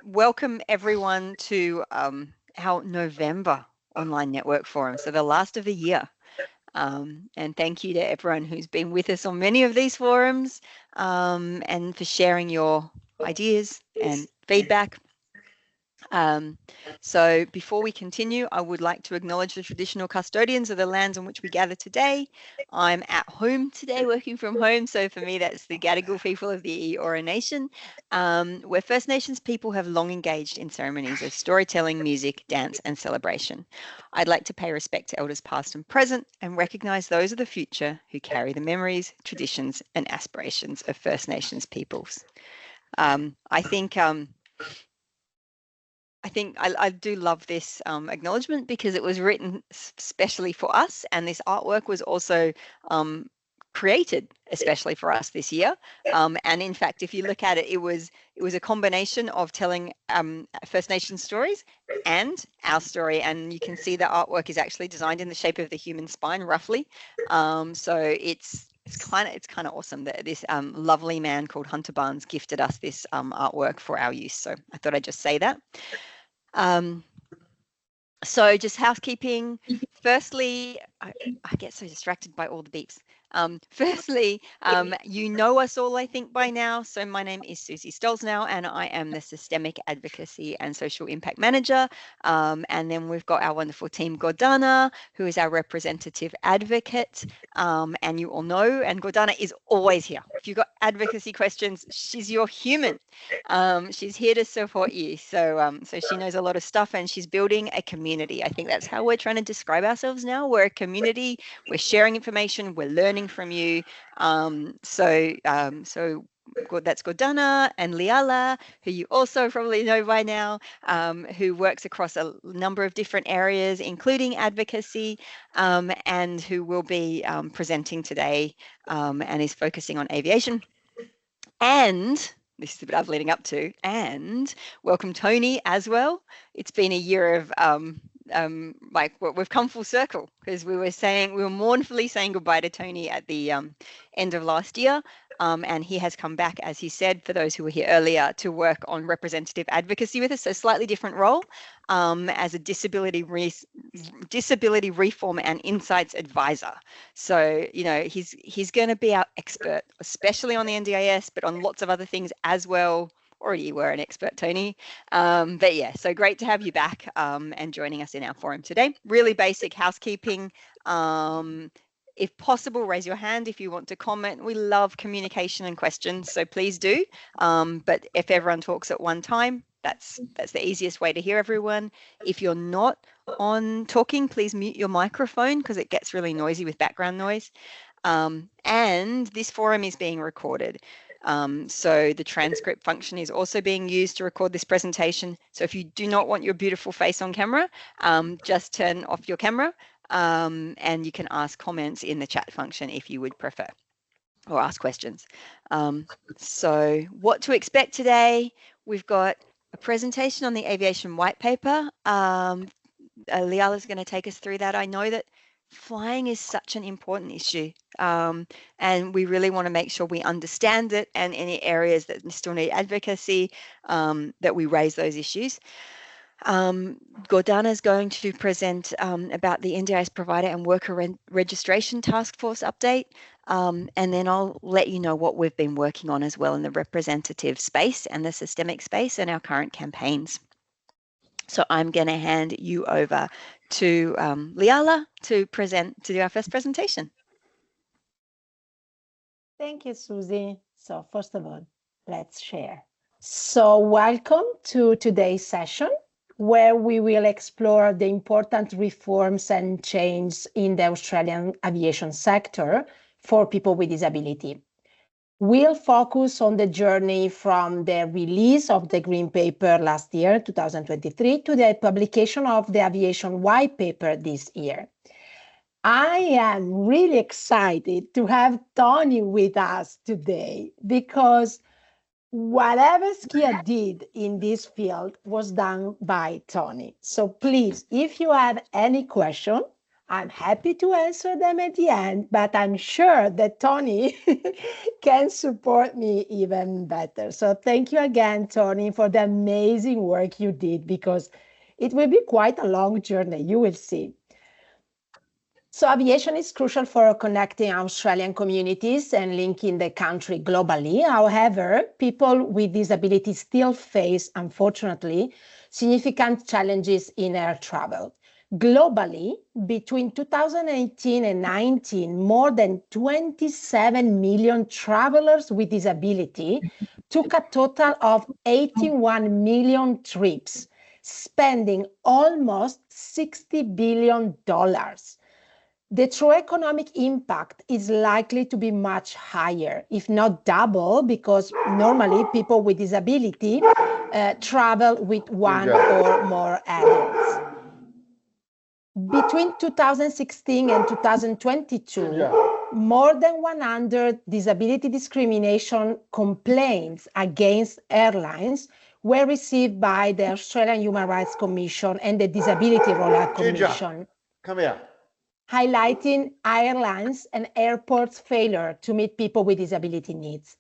welcome everyone to our November online network forum, so the last of the year. And thank you to everyone who's been with us on many of these forums and for sharing your ideas and feedback. So before we continue, I would like to acknowledge the traditional custodians of the lands on which we gather today. I'm at home today, working from home. So for me, that's the Gadigal people of the Eora Nation, where First Nations people have long engaged in ceremonies of storytelling, music, dance, and celebration. I'd like to pay respect to elders past and present and recognise those of the future who carry the memories, traditions, and aspirations of First Nations peoples. I think I do love this acknowledgement because it was written specially for us, and this artwork was also created especially for us this year. And in fact, if you look at it, it was a combination of telling First Nations stories and our story, and you can see the artwork is actually designed in the shape of the human spine, roughly. So it's kind of awesome that this lovely man called Hunter Barnes gifted us this artwork for our use. So I thought I'd just say that. So just housekeeping. Firstly, I get so distracted by all the beeps. Firstly, you know us all, I think, by now. So my name is Suzie Stollznow, and I am the Systemic Advocacy and Social Impact Manager. And then we've got our wonderful team, Gordana, who is our representative advocate. And you all know, and Gordana is always here. If you've got advocacy questions, she's your human. She's here to support you. So she knows a lot of stuff, and she's building a community. I think that's how we're trying to describe ourselves now. We're a community. We're sharing information. We're learning from you. So that's Gordana and Liala, who you also probably know by now, who works across a number of different areas, including advocacy, and who will be presenting today and is focusing on aviation. And this is the bit I'm leading up to. And welcome Tony as well. It's been a year of we've come full circle because we were mournfully saying goodbye to Tony at the end of last year. And he has come back, as he said, for those who were here earlier, to work on representative advocacy with us. So slightly different role as a disability reform and insights advisor. So, you know, he's going to be our expert, especially on the NDIS, but on lots of other things as well. Already you were an expert, Tony. But yeah, so great to have you back and joining us in our forum today. Really basic housekeeping. If possible, raise your hand if you want to comment. We love communication and questions, so please do. But if everyone talks at one time, that's the easiest way to hear everyone. If you're not on talking, please mute your microphone because it gets really noisy with background noise. And this forum is being recorded. So the transcript function is also being used to record this presentation. So if you do not want your beautiful face on camera, just turn off your camera and you can ask comments in the chat function if you would prefer, or ask questions. So what to expect today? We've got a presentation on the Aviation White Paper. Liala is going to take us through that. I know that flying is such an important issue, and we really want to make sure we understand it, and any areas that still need advocacy, that we raise those issues. Gordana is going to present about the NDIS provider and worker registration task force update, and then I'll let you know what we've been working on as well in the representative space and the systemic space and our current campaigns. So I'm going to hand you over to Liala to do our first presentation. Thank you, Suzie. So first of all, let's share. So welcome to today's session, where we will explore the important reforms and changes in the Australian aviation sector for people with disability. We'll focus on the journey from the release of the Green Paper last year, 2023, to the publication of the Aviation White Paper this year. I am really excited to have Tony with us today because whatever SCIA did in this field was done by Tony. So please, if you have any question, I'm happy to answer them at the end, but I'm sure that Tony can support me even better. So thank you again, Tony, for the amazing work you did, because it will be quite a long journey, you will see. So aviation is crucial for connecting Australian communities and linking the country globally. However, people with disabilities still face, unfortunately, significant challenges in air travel. Globally, between 2018 and 19, more than 27 million travelers with disability took a total of 81 million trips, spending almost $60 billion. The true economic impact is likely to be much higher, if not double, because normally people with disability travel with one or more adults. Between 2016 and 2022, more than 100 disability discrimination complaints against airlines were received by the Australian Human Rights Commission and the Disability Rollout Commission. Come here. Highlighting airlines and airports' failure to meet people with disability needs.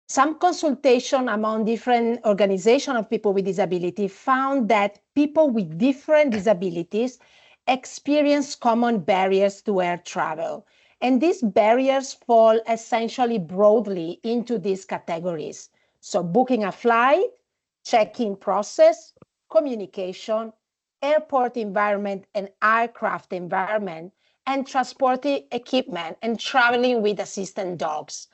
Some consultation among different organizations of people with disability found that people with different disabilities experience common barriers to air travel. And these barriers fall essentially broadly into these categories. So booking a flight, check-in process, communication, airport environment and aircraft environment, and transporting equipment and traveling with assistant dogs.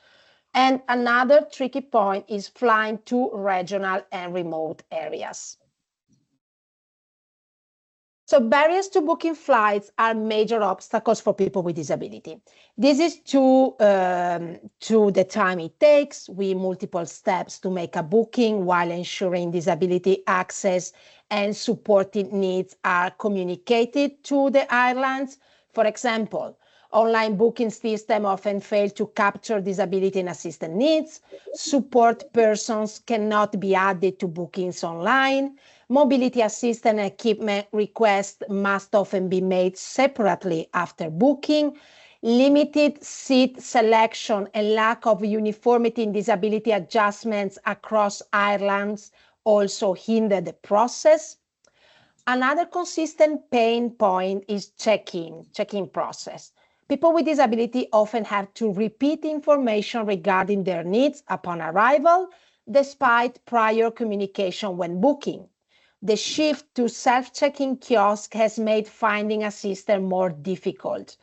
And another tricky point is flying to regional and remote areas. So barriers to booking flights are major obstacles for people with disability. This is to the time it takes with multiple steps to make a booking while ensuring disability access and supporting needs are communicated to the airlines. For example, online booking systems often fail to capture disability and assistant needs. Support persons cannot be added to bookings online. Mobility assistant equipment requests must often be made separately after booking. Limited seat selection and lack of uniformity in disability adjustments across airlines also hinder the process. Another consistent pain point is check-in process. People with disability often have to repeat information regarding their needs upon arrival, despite prior communication when booking. The shift to self-check-in kiosk has made finding assistance more difficult.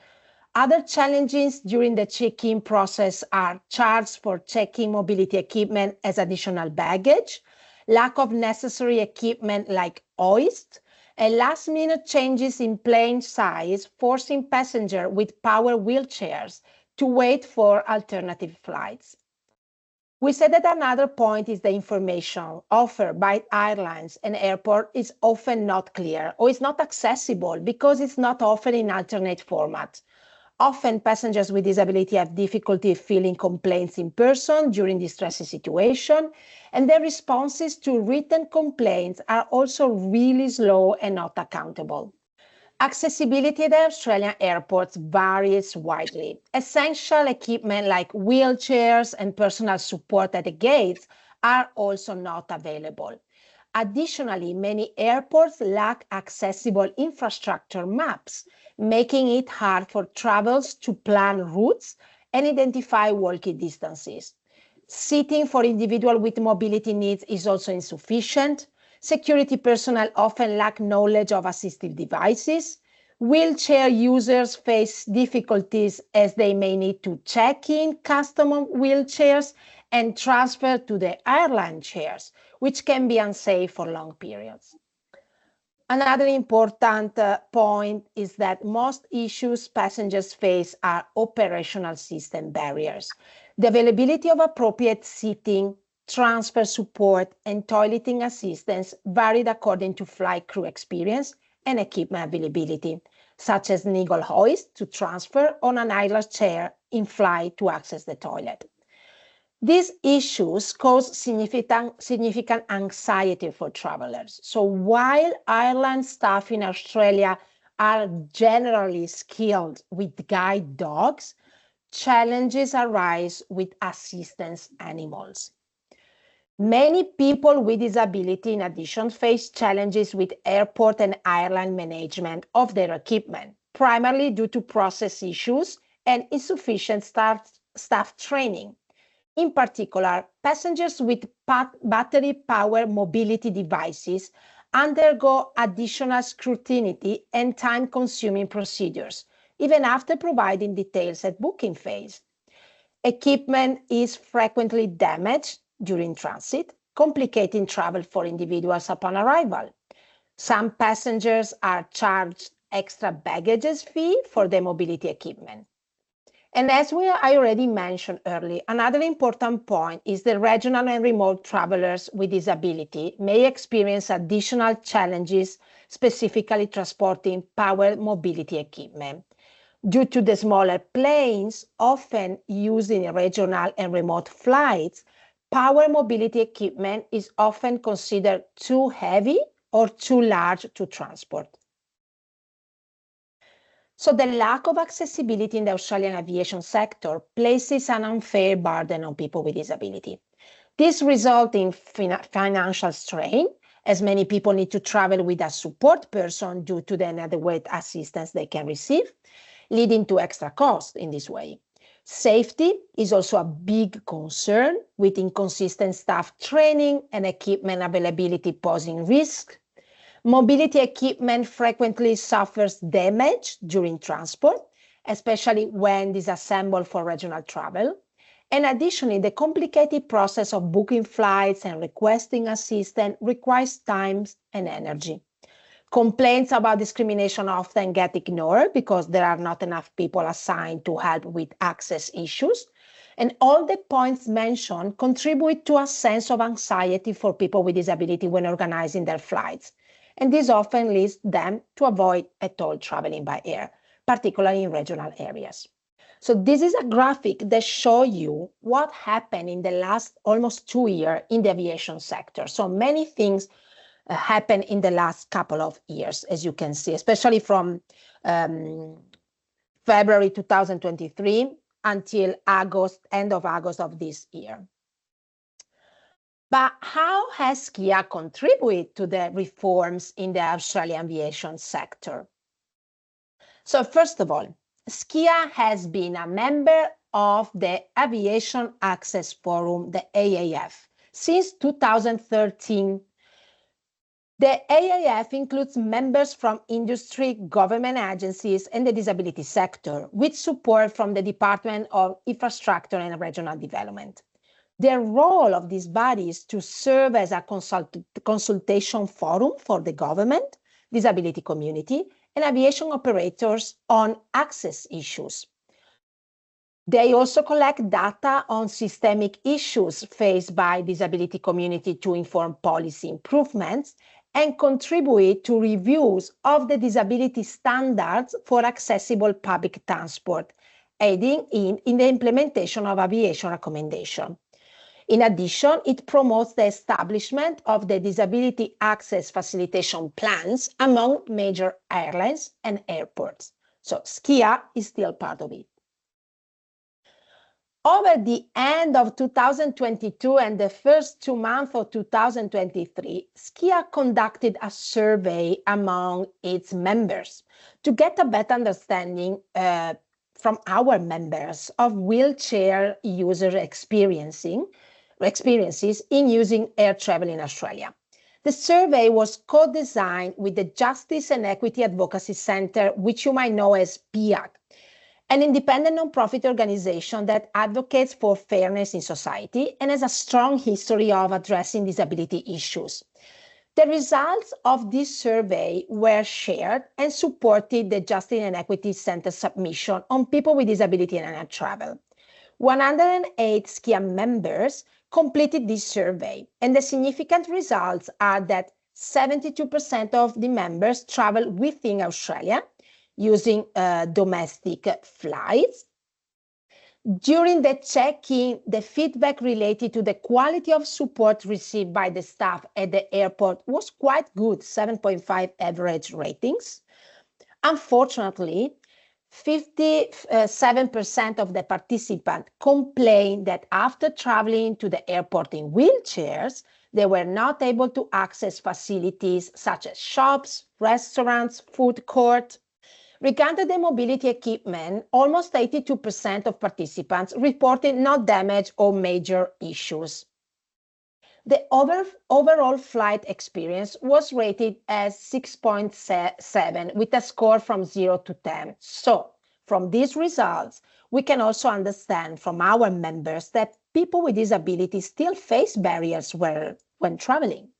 Other challenges during the check-in process are charges for checking mobility equipment as additional baggage, lack of necessary equipment like hoist, and last-minute changes in plane size, forcing passengers with power wheelchairs to wait for alternative flights. We said that another point is the information offered by airlines and airports is often not clear or is not accessible because it's not offered in alternate format. Often passengers with disability have difficulty filling complaints in person during distressing situation, and their responses to written complaints are also really slow and not accountable. Accessibility at the Australian airports varies widely. Essential equipment like wheelchairs and personal support at the gates are also not available. Additionally, many airports lack accessible infrastructure maps, making it hard for travelers to plan routes and identify walking distances. Seating for individuals with mobility needs is also insufficient. Security personnel often lack knowledge of assistive devices. Wheelchair users face difficulties as they may need to check in custom wheelchairs and transfer to the airline chairs, which can be unsafe for long periods. Another important point is that most issues passengers face are operational system barriers. The availability of appropriate seating, transfer support, and toileting assistance varied according to flight crew experience and equipment availability, such as niggle hoist to transfer on an idler chair in flight to access the toilet. These issues cause significant anxiety for travelers. So while airline staff in Australia are generally skilled with guide dogs, challenges arise with assistance animals. Many people with disability, in addition, face challenges with airport and airline management of their equipment, primarily due to process issues and insufficient staff training. In particular, passengers with battery-powered mobility devices undergo additional scrutiny and time-consuming procedures, even after providing details at booking phase. Equipment is frequently damaged during transit, complicating travel for individuals upon arrival. Some passengers are charged extra baggage fee for their mobility equipment. And as I already mentioned earlier, another important point is that regional and remote travelers with disability may experience additional challenges, specifically transporting powered mobility equipment. Due to the smaller planes often used in regional and remote flights, power mobility equipment is often considered too heavy or too large to transport. So the lack of accessibility in the Australian aviation sector places an unfair burden on people with disability. This results in financial strain, as many people need to travel with a support person due to the inadequate assistance they can receive, leading to extra costs in this way. Safety is also a big concern, with inconsistent staff training and equipment availability posing risk. Mobility equipment frequently suffers damage during transport, especially when disassembled for regional travel. And additionally, the complicated process of booking flights and requesting assistance requires time and energy. Complaints about discrimination often get ignored because there are not enough people assigned to help with access issues. And all the points mentioned contribute to a sense of anxiety for people with disability when organizing their flights. And this often leads them to avoid at all traveling by air, particularly in regional areas. So this is a graphic that shows you what happened in the last almost 2 years in the aviation sector. So many things happened in the last couple of years, as you can see, especially from February 2023 until end of August of this year. But how has SCIA contributed to the reforms in the Australian aviation sector? So first of all, SCIA has been a member of the Aviation Access Forum, the AAF, since 2013. The AAF includes members from industry, government agencies, and the disability sector, with support from the Department of Infrastructure and Regional Development. The role of this body is to serve as a consultation forum for the government, disability community, and aviation operators on access issues. They also collect data on systemic issues faced by disability community to inform policy improvements and contribute to reviews of the disability standards for accessible public transport, aiding in the implementation of aviation recommendations. In addition, it promotes the establishment of the disability access facilitation plans among major airlines and airports. So SCIA is still part of it. Over the end of 2022 and the first 2 months of 2023, SCIA conducted a survey among its members to get a better understanding from our members of wheelchair user experiences in using air travel in Australia. The survey was co-designed with the Justice and Equity Advocacy Centre, which you might know as PIAC, an independent non-profit organization that advocates for fairness in society and has a strong history of addressing disability issues. The results of this survey were shared and supported the Justice and Equity Centre submission on people with disability and air travel. 108 SCIA members completed this survey, and the significant results are that 72% of the members travel within Australia using domestic flights. During the check-in, the feedback related to the quality of support received by the staff at the airport was quite good, 7.5 average ratings. Unfortunately, 57% of the participants complained that after traveling to the airport in wheelchairs, they were not able to access facilities such as shops, restaurants, food court. Regarding the mobility equipment, almost 82% of participants reported no damage or major issues. The overall flight experience was rated as 6.7 with a score from 0 to 10. So, from these results, we can also understand from our members that people with disabilities still face barriers when traveling.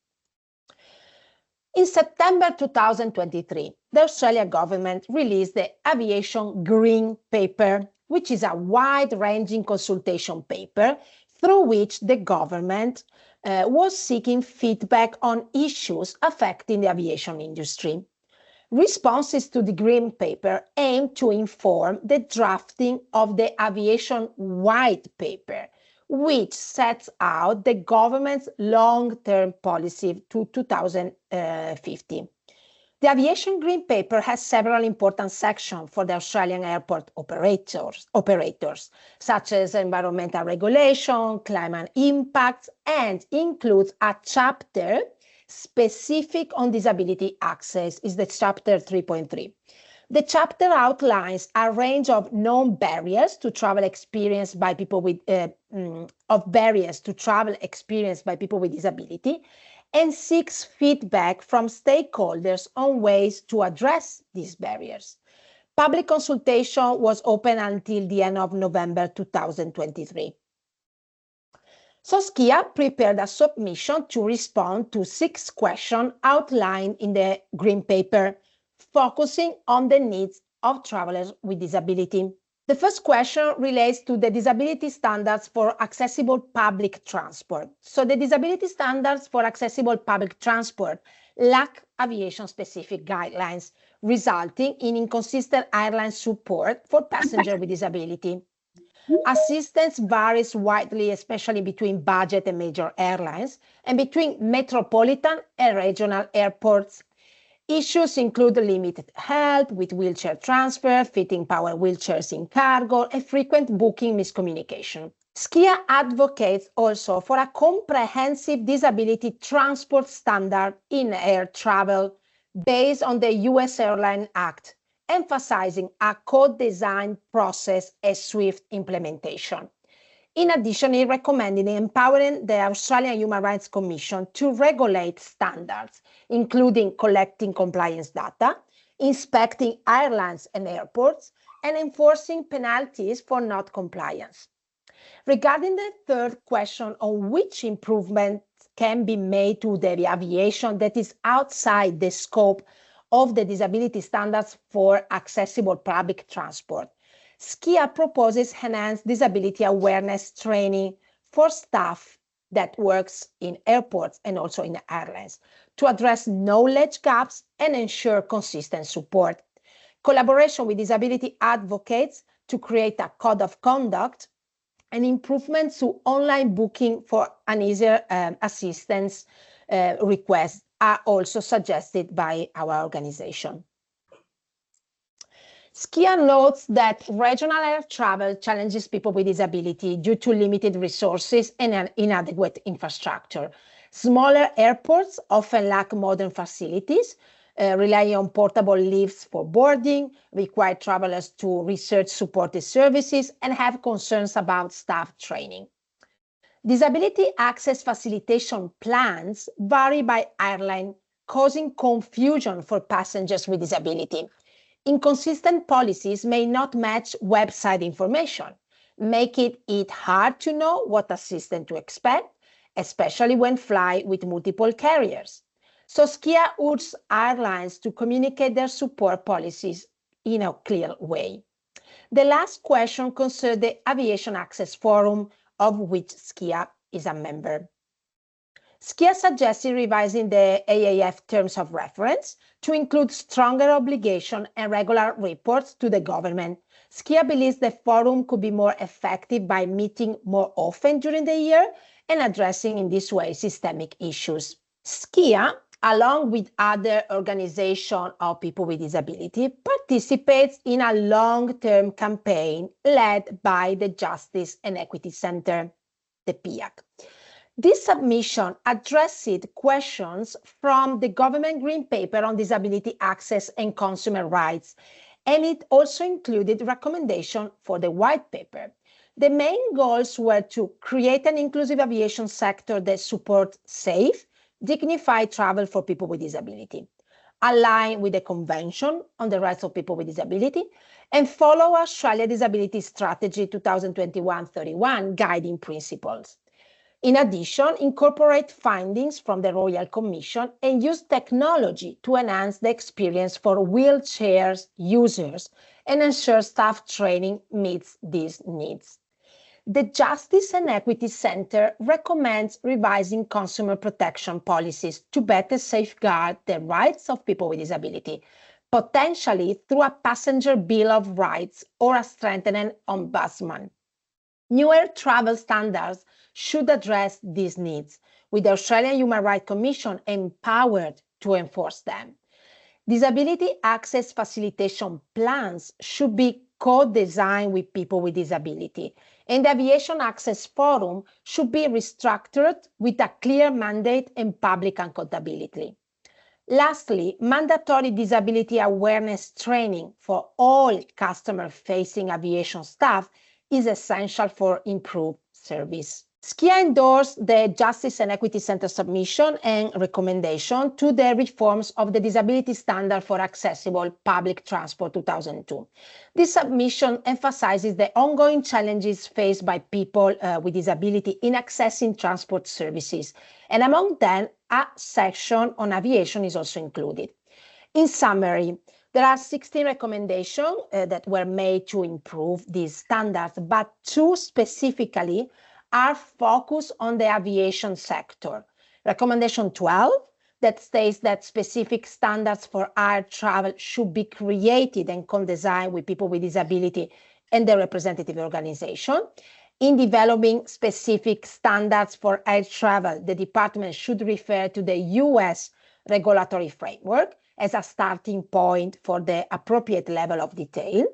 In September 2023, the Australian government released the Aviation Green Paper, which is a wide-ranging consultation paper through which the government was seeking feedback on issues affecting the aviation industry. Responses to the Green Paper aim to inform the drafting of the Aviation White Paper, which sets out the government's long-term policy to 2050. The Aviation Green Paper has several important sections for the Australian airport operators, such as environmental regulation, climate impacts, and includes a chapter specific on disability access, is the chapter 3.3. The chapter outlines a range of known barriers to travel experienced by people with disability, and seeks feedback from stakeholders on ways to address these barriers. Public consultation was open until the end of November 2023. So SCIA prepared a submission to respond to 6 questions outlined in the Green Paper, focusing on the needs of travelers with disability. The first question relates to the disability standards for accessible public transport. So the disability standards for accessible public transport lack aviation-specific guidelines, resulting in inconsistent airline support for passengers with disability. Assistance varies widely, especially between budget and major airlines, and between metropolitan and regional airports. Issues include limited help with wheelchair transfer, fitting power wheelchairs in cargo, and frequent booking miscommunication. SCIA advocates also for a comprehensive disability transport standard in air travel based on the US Airline Act, emphasizing a co-design process and swift implementation. In addition, it recommended empowering the Australian Human Rights Commission to regulate standards, including collecting compliance data, inspecting airlines and airports, and enforcing penalties for not compliance. Regarding the third question on which improvements can be made to the aviation that is outside the scope of the disability standards for accessible public transport, SCIA proposes enhanced disability awareness training for staff that works in airports and also in airlines to address knowledge gaps and ensure consistent support. Collaboration with disability advocates to create a code of conduct and improvements to online booking for an easier assistance requests are also suggested by our organization. SCIA notes that regional air travel challenges people with disability due to limited resources and an inadequate infrastructure. Smaller airports often lack modern facilities, relying on portable lifts for boarding, require travelers to research supported services, and have concerns about staff training. Disability access facilitation plans vary by airline, causing confusion for passengers with disability. Inconsistent policies may not match website information, making it hard to know what assistance to expect, especially when flying with multiple carriers. So SCIA urges airlines to communicate their support policies in a clear way. The last question concerns the Aviation Access Forum, of which SCIA is a member. SCIA suggested revising the AAF terms of reference to include stronger obligation and regular reports to the government. SCIA believes the forum could be more effective by meeting more often during the year and addressing in this way systemic issues. SCIA along with other organizations of people with disability, participates in a long-term campaign led by the Justice and Equity Center, the PIAC. This submission addressed questions from the government Green Paper on disability access and consumer rights, and it also included recommendations for the White Paper. The main goals were to create an inclusive aviation sector that supports safe, dignified travel for people with disability, align with the Convention on the Rights of People with Disability, and follow Australia Disability Strategy 2021-31 guiding principles. In addition, incorporate findings from the Royal Commission and use technology to enhance the experience for wheelchair users and ensure staff training meets these needs. The Justice and Equity Center recommends revising consumer protection policies to better safeguard the rights of people with disability, potentially through a passenger bill of rights or a strengthened ombudsman. New air travel standards should address these needs, with the Australian Human Rights Commission empowered to enforce them. Disability access facilitation plans should be co-designed with people with disability, and the Aviation Access Forum should be restructured with a clear mandate and public accountability. Lastly, mandatory disability awareness training for all customer-facing aviation staff is essential for improved service. SCIA endorsed the Justice and Equity Center submission and recommendation to the reforms of the Disability Standard for Accessible Public Transport 2002. This submission emphasizes the ongoing challenges faced by people with disability in accessing transport services, and among them, a section on aviation is also included. In summary, there are 16 recommendations that were made to improve these standards, but 2 specifically are focused on the aviation sector. Recommendation 12, that states that specific standards for air travel should be created and co-designed with people with disability and their representative organization. In developing specific standards for air travel, the department should refer to the US regulatory framework as a starting point for the appropriate level of detail.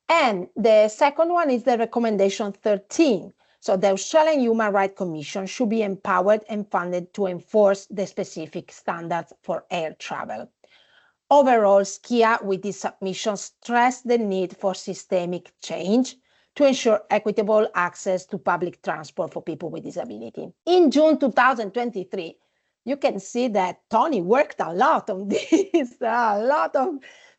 And the second one is the recommendation 13. So the Australian Human Rights Commission should be empowered and funded to enforce the specific standards for air travel. Overall, SCIA with this submission stressed the need for systemic change to ensure equitable access to public transport for people with disability. In June 2023, you can see that Tony worked a lot on this, a lot of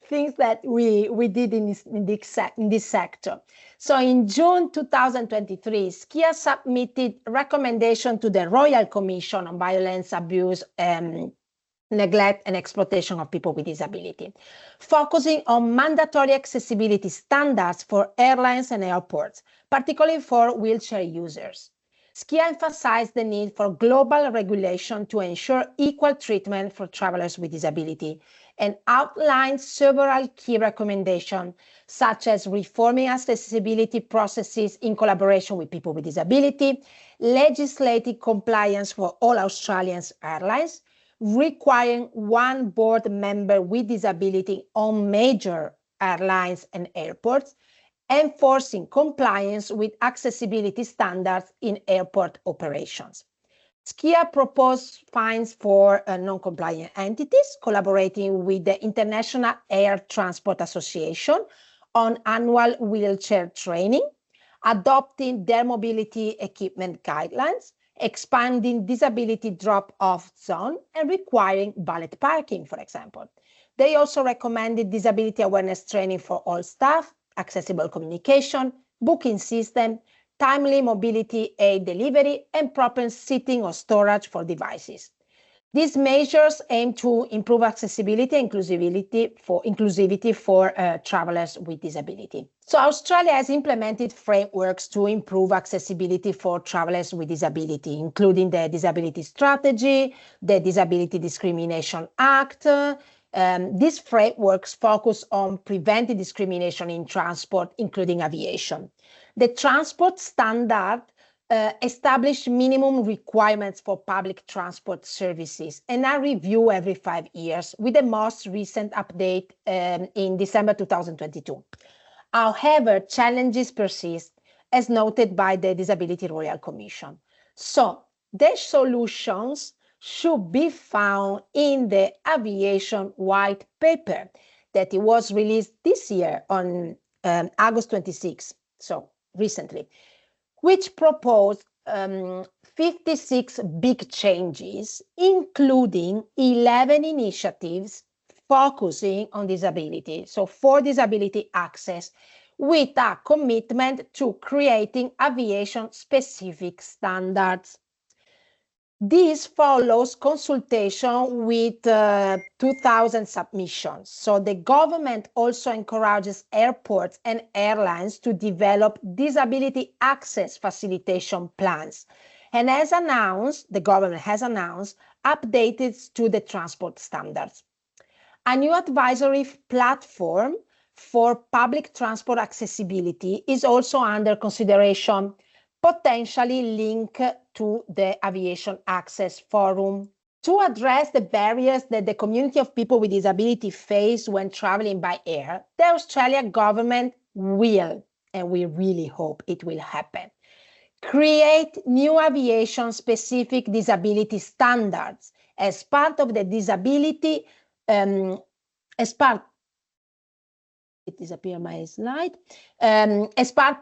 things that we did in this sector. So in June 2023, SCIA submitted recommendation to the Royal Commission on Violence, Abuse, Neglect and Exploitation of People with Disability, focusing on mandatory accessibility standards for airlines and airports, particularly for wheelchair users. SCIA emphasized the need for global regulation to ensure equal treatment for travelers with disability and outlined several key recommendations, such as reforming accessibility processes in collaboration with people with disability, legislative compliance for all Australian airlines, requiring one board member with disability on major airlines and airports, enforcing compliance with accessibility standards in airport operations. SCIA proposed fines for non-compliant entities, collaborating with the International Air Transport Association on annual wheelchair training, adopting their mobility equipment guidelines, expanding disability drop-off zone, and requiring valet parking, for example. They also recommended disability awareness training for all staff, accessible communication, booking system, timely mobility aid delivery, and proper seating or storage for devices. These measures aim to improve accessibility and inclusivity for travelers with disability. So Australia has implemented frameworks to improve accessibility for travelers with disability, including the Disability Strategy, the Disability Discrimination Act. These frameworks focus on preventing discrimination in transport, including aviation. The transport standard establish minimum requirements for public transport services and are reviewed every 5 years, with the most recent update in December 2022. However, challenges persist, as noted by the Disability Royal Commission. So, the solutions should be found in the Aviation White Paper that it was released this year on August 26, so recently, which proposed 56 big changes, including 11 initiatives focusing on disability, so for disability access, with a commitment to creating aviation-specific standards. This follows consultation with 2,000 submissions. So the government also encourages airports and airlines to develop disability access facilitation plans. And as announced, the government has announced updates to the transport standards. A new advisory platform for public transport accessibility is also under consideration, potentially linked to the Aviation Access Forum. To address the barriers that the community of people with disability face when traveling by air, the Australian government will, and we really hope it will happen, create new aviation-specific disability standards as part of the disability, as part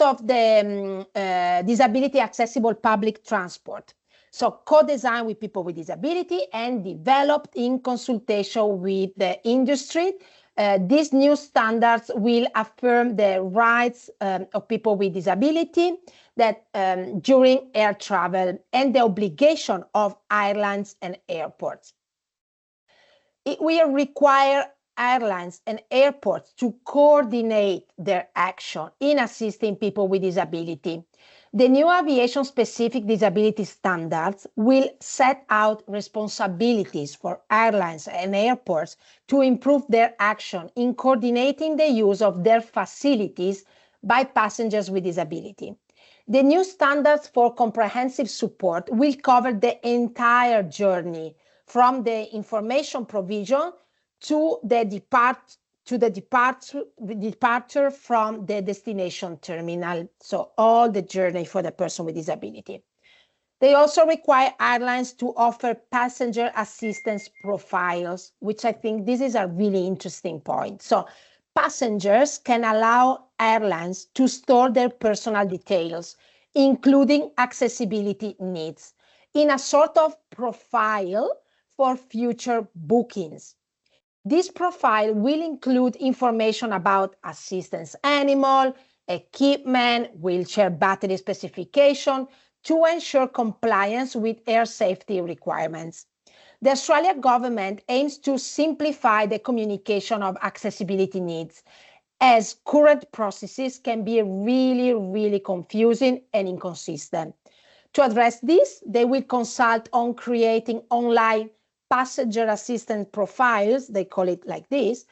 of the disability accessible public transport. So co-designed with people with disability and developed in consultation with the industry. These new standards will affirm the rights of people with disability that during air travel and the obligation of airlines and airports. It will require airlines and airports to coordinate their action in assisting people with disability. The new aviation-specific disability standards will set out responsibilities for airlines and airports to improve their action in coordinating the use of their facilities by passengers with disability. The new standards for comprehensive support will cover the entire journey, from the information provision to the departure from the destination terminal, so all the journey for the person with disability. They also require airlines to offer passenger assistance profiles, which I think this is a really interesting point. So passengers can allow airlines to store their personal details, including accessibility needs, in a sort of profile for future bookings. This profile will include information about assistance animal, equipment, wheelchair battery specification to ensure compliance with air safety requirements. The Australian government aims to simplify the communication of accessibility needs, as current processes can be really confusing and inconsistent. To address this, they will consult on creating online passenger assistance profiles, they call it like this,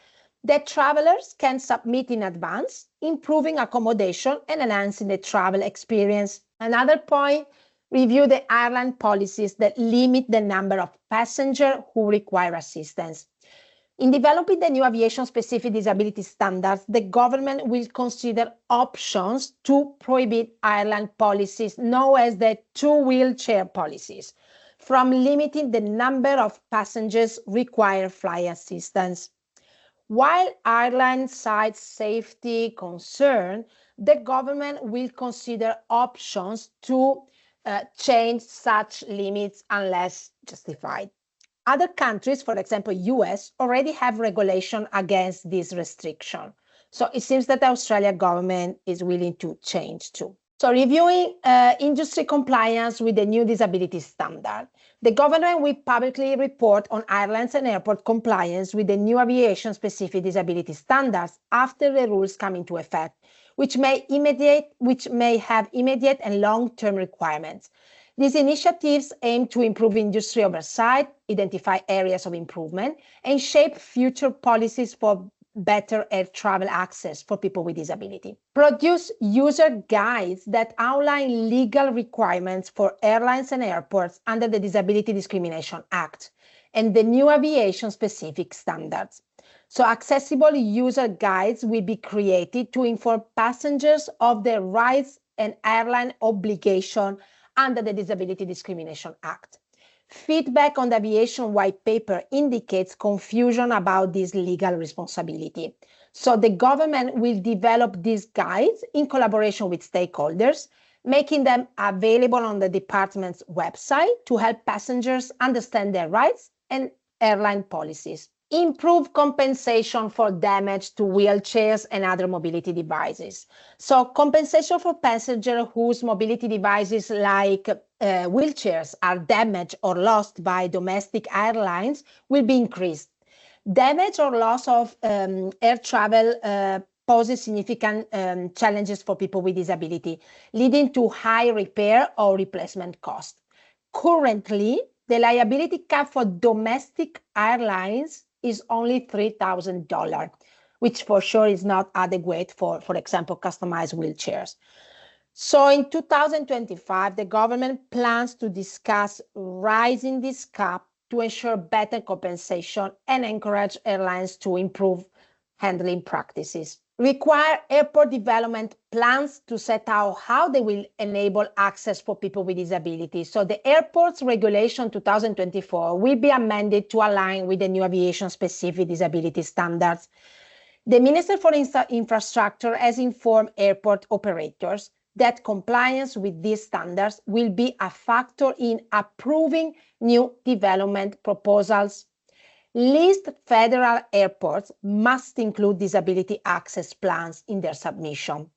that travelers can submit in advance, improving accommodation and enhancing the travel experience. Another point, review the airline policies that limit the number of passengers who require assistance. In developing the new aviation-specific disability standards, the government will consider options to prohibit airline policies known as the two-wheelchair policies from limiting the number of passengers require flight assistance. While airline cites safety concern, the government will consider options to change such limits unless justified. Other countries, for example, US, already have regulation against this restriction. So it seems that the Australian government is willing to change too. So reviewing industry compliance with the new disability standard, the government will publicly report on airlines and airport compliance with the new aviation-specific disability standards after the rules come into effect, which may have immediate and long-term requirements. These initiatives aim to improve industry oversight, identify areas of improvement, and shape future policies for better air travel access for people with disability. Produce user guides that outline legal requirements for airlines and airports under the Disability Discrimination Act and the new aviation-specific standards. So accessible user guides will be created to inform passengers of their rights and airline obligation under the Disability Discrimination Act. Feedback on the Aviation White Paper indicates confusion about this legal responsibility. So the government will develop these guides in collaboration with stakeholders, making them available on the department's website to help passengers understand their rights and airline policies. Improve compensation for damage to wheelchairs and other mobility devices. So compensation for passengers whose mobility devices like wheelchairs are damaged or lost by domestic airlines will be increased. Damage or loss of air travel poses significant challenges for people with disability, leading to high repair or replacement costs. Currently, the liability cap for domestic airlines is only $3,000, which for sure is not adequate for example, customized wheelchairs. So in 2025, the government plans to discuss raising this cap to ensure better compensation and encourage airlines to improve handling practices. Require airport development plans to set out how they will enable access for people with disabilities. So the Airports Regulation 2024 will be amended to align with the new aviation-specific disability standards. The Minister for Infrastructure has informed airport operators that compliance with these standards will be a factor in approving new development proposals. Leased federal airports must include disability access plans in their submission.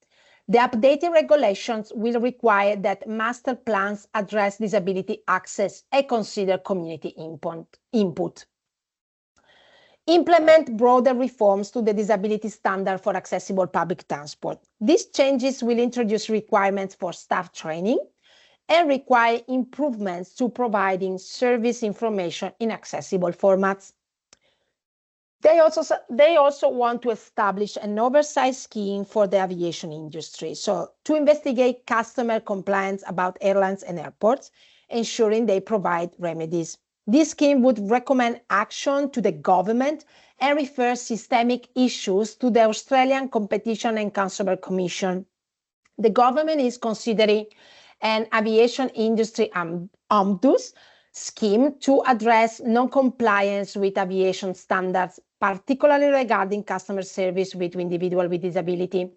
The updated regulations will require that master plans address disability access and consider community input. Implement broader reforms to the disability standard for accessible public transport. These changes will introduce requirements for staff training and require improvements to providing service information in accessible formats. They also want to establish an oversight scheme for the aviation industry. So to investigate customer complaints about airlines and airports, ensuring they provide remedies. This scheme would recommend action to the government and refer systemic issues to the Australian Competition and Consumer Commission. The government is considering an aviation industry omnibus scheme to address non-compliance with aviation standards, particularly regarding customer service with individuals with disability.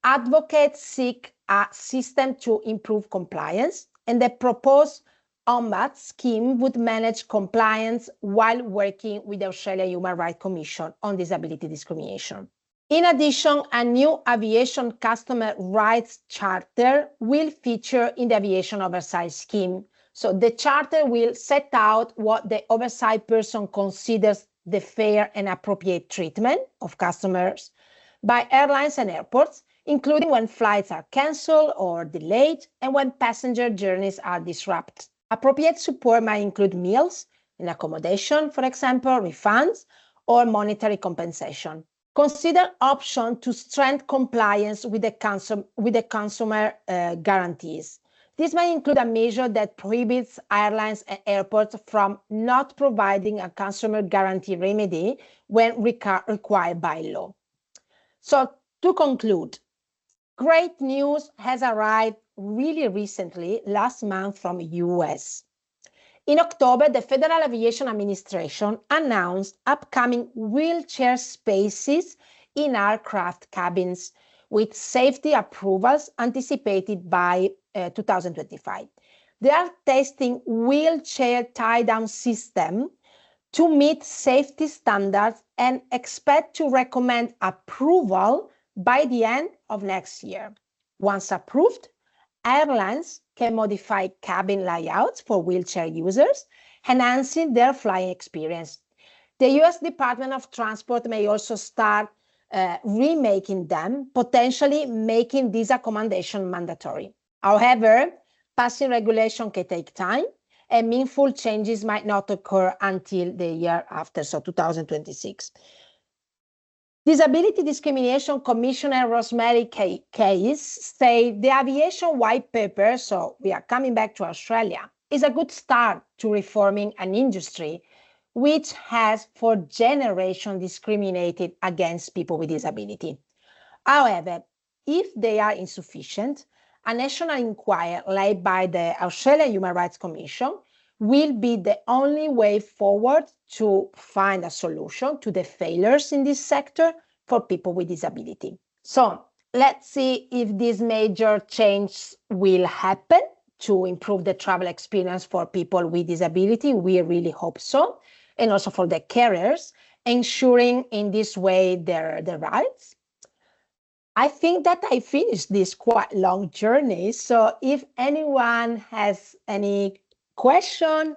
Advocates seek a system to improve compliance, and the proposed omnibus scheme would manage compliance while working with the Australian Human Rights Commission on disability discrimination. In addition, a new aviation customer rights charter will feature in the aviation oversight scheme. So the charter will set out what the oversight person considers the fair and appropriate treatment of customers by airlines and airports, including when flights are canceled or delayed and when passenger journeys are disrupted. Appropriate support might include meals and accommodation, for example, refunds or monetary compensation. Consider options to strengthen compliance with the consumer guarantees. This may include a measure that prohibits airlines and airports from not providing a consumer guarantee remedy when required by law. So to conclude, great news has arrived really recently, last month from the US. In October, the Federal Aviation Administration announced upcoming wheelchair spaces in aircraft cabins, with safety approvals anticipated by 2025. They are testing wheelchair tie-down system to meet safety standards and expect to recommend approval by the end of next year. Once approved, airlines can modify cabin layouts for wheelchair users, enhancing their flying experience. The US Department of Transport may also start remaking them, potentially making this accommodation mandatory. However, passing regulation can take time, and meaningful changes might not occur until the year after, so 2026. Disability Discrimination Commissioner Rosemary Case say the Aviation White Paper, so we are coming back to Australia, is a good start to reforming an industry which has for generations discriminated against people with disability. However, if they are insufficient, a national inquiry led by the Australian Human Rights Commission will be the only way forward to find a solution to the failures in this sector for people with disability. So let's see if these major changes will happen to improve the travel experience for people with disability. We really hope so. And also for the carriers, ensuring in this way their rights. I think that I finished this quite long journey. So if anyone has any question,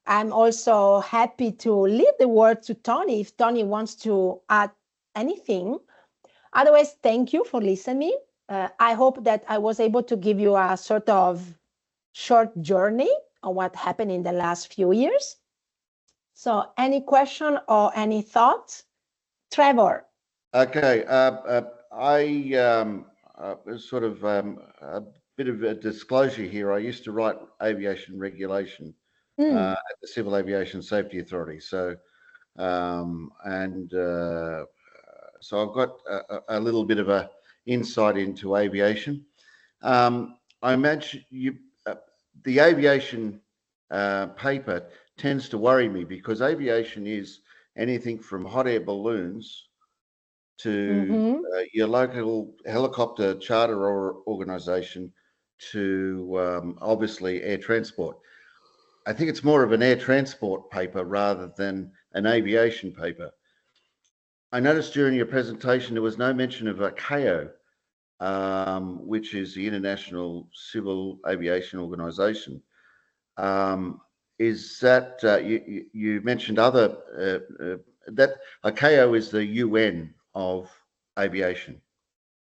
I'm also happy to leave the word to Tony if Tony wants to add anything. Otherwise, thank you for listening. I hope that I was able to give you a sort of short journey on what happened in the last few years. So any question or any thoughts? Trevor. Okay. I sort of a bit of a disclosure here. I used to write aviation regulation at the Civil Aviation Safety Authority. So, so I've got a little bit of a insight into aviation. I imagine the aviation paper tends to worry me because aviation is anything from hot air balloons to your local helicopter charter or organisation to obviously air transport. I think it's more of an air transport paper rather than an aviation paper. I noticed during your presentation there was no mention of ICAO, which is the International Civil Aviation Organisation. Is that you mentioned other that ICAO is the UN of aviation,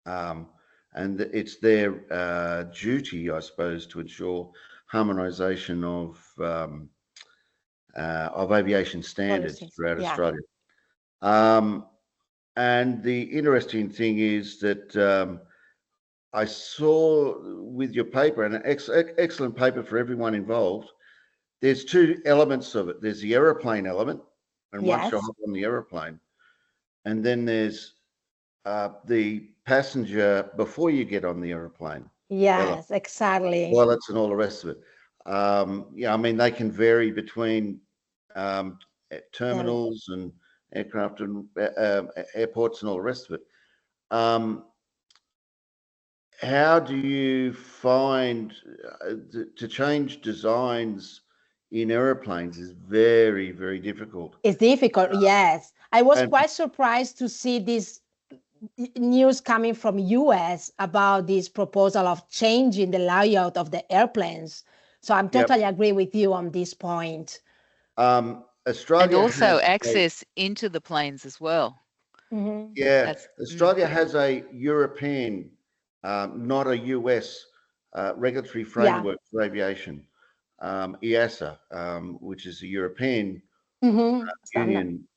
and it's their duty, I suppose, to ensure harmonisation of aviation standards throughout Australia. And the interesting thing is that I saw with your paper, and an excellent paper for everyone involved, there's two elements of it. There's the aeroplane element, and once you're on the aeroplane, and then there's the passenger before you get on the aeroplane. Yes, exactly. Toilets and all the rest of it. Yeah, I mean, they can vary between terminals and aircraft and airports and all the rest of it. How do you find to change designs in airplanes is very, very difficult. It's difficult, yes. I was quite surprised to see this news coming from US about this proposal of changing the layout of the airplanes. So I'm totally agree with you on this point. Australia and also access into the planes as well. Yeah, Australia has a European, not a US regulatory framework for aviation. EASA, which is the European Union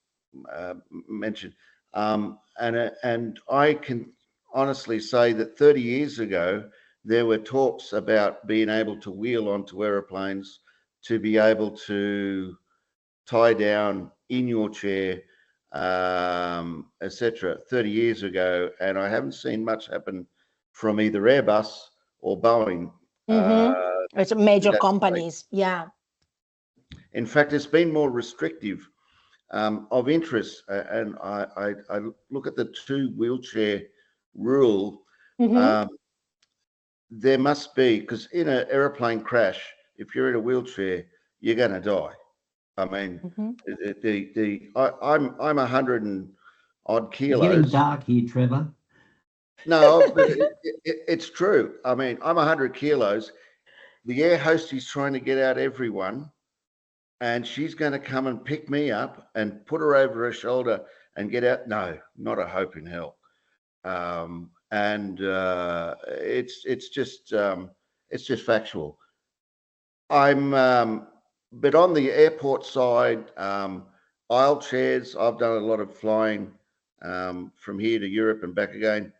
mentioned. And I can honestly say that 30 years ago, there were talks about being able to wheel onto aeroplanes to be able to tie down in your chair, etc. 30 years ago, and I haven't seen much happen from either Airbus or Boeing. It's major companies, In fact, it's been more restrictive of interest, and I look at the two wheelchair rule. There must be, because in an aeroplane crash, if you're in a wheelchair, you're going to die. I mean, I'm 100 and odd kilos. It's getting dark here, Trevor. No, but it's true. I mean, I'm 100 kilos. The air host is trying to get out everyone, and she's going to come and pick me up and put her over her shoulder and get out. No, not a hope in hell. It's just factual. But on the airport side, aisle chairs, I've done a lot of flying from here to Europe and back again.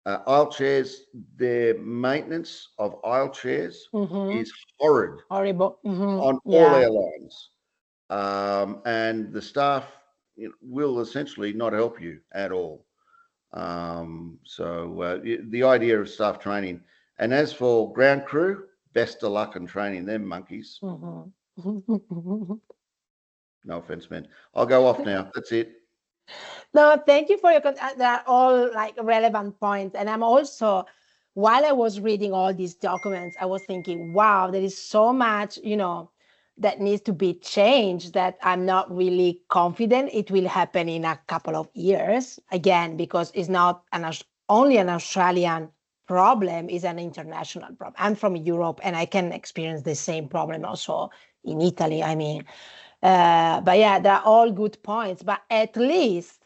Aisle chairs, their maintenance of aisle chairs is horrid. Horrible. On all airlines. And the staff will essentially not help you at all. The idea of staff training. And as for ground crew, best of luck in training them monkeys. No offense, man. I'll go off now. That's it. No, thank you for your. They're all like relevant points, and I'm also, while I was reading all these documents, I was thinking, wow, there is so much, that needs to be changed that I'm not really confident it will happen in a couple of years. Again, because it's not only an Australian problem, it's an international problem. I'm from Europe, and I can experience the same problem also in Italy. I mean, but yeah, they're all good points. But at least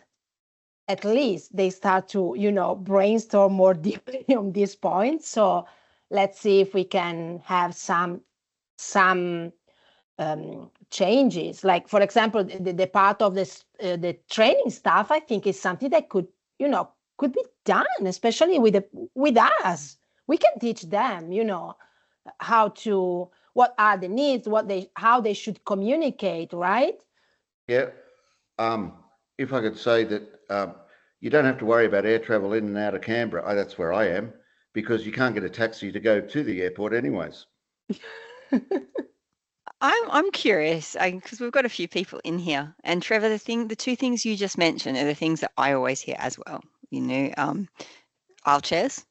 they start to, brainstorm more deeply on these points. So let's see if we can have some changes. Like, for example, the part of this, the training staff, I think is something that could be done, especially with us. We can teach them, what are the needs, how they should communicate, right? Yeah. If I could say that you don't have to worry about air travel in and out of Canberra. That's where I am, because you can't get a taxi to go to the airport anyways. I'm curious because we've got a few people in here, and Trevor, the two things you just mentioned are the things that I always hear as well. Aisle chairs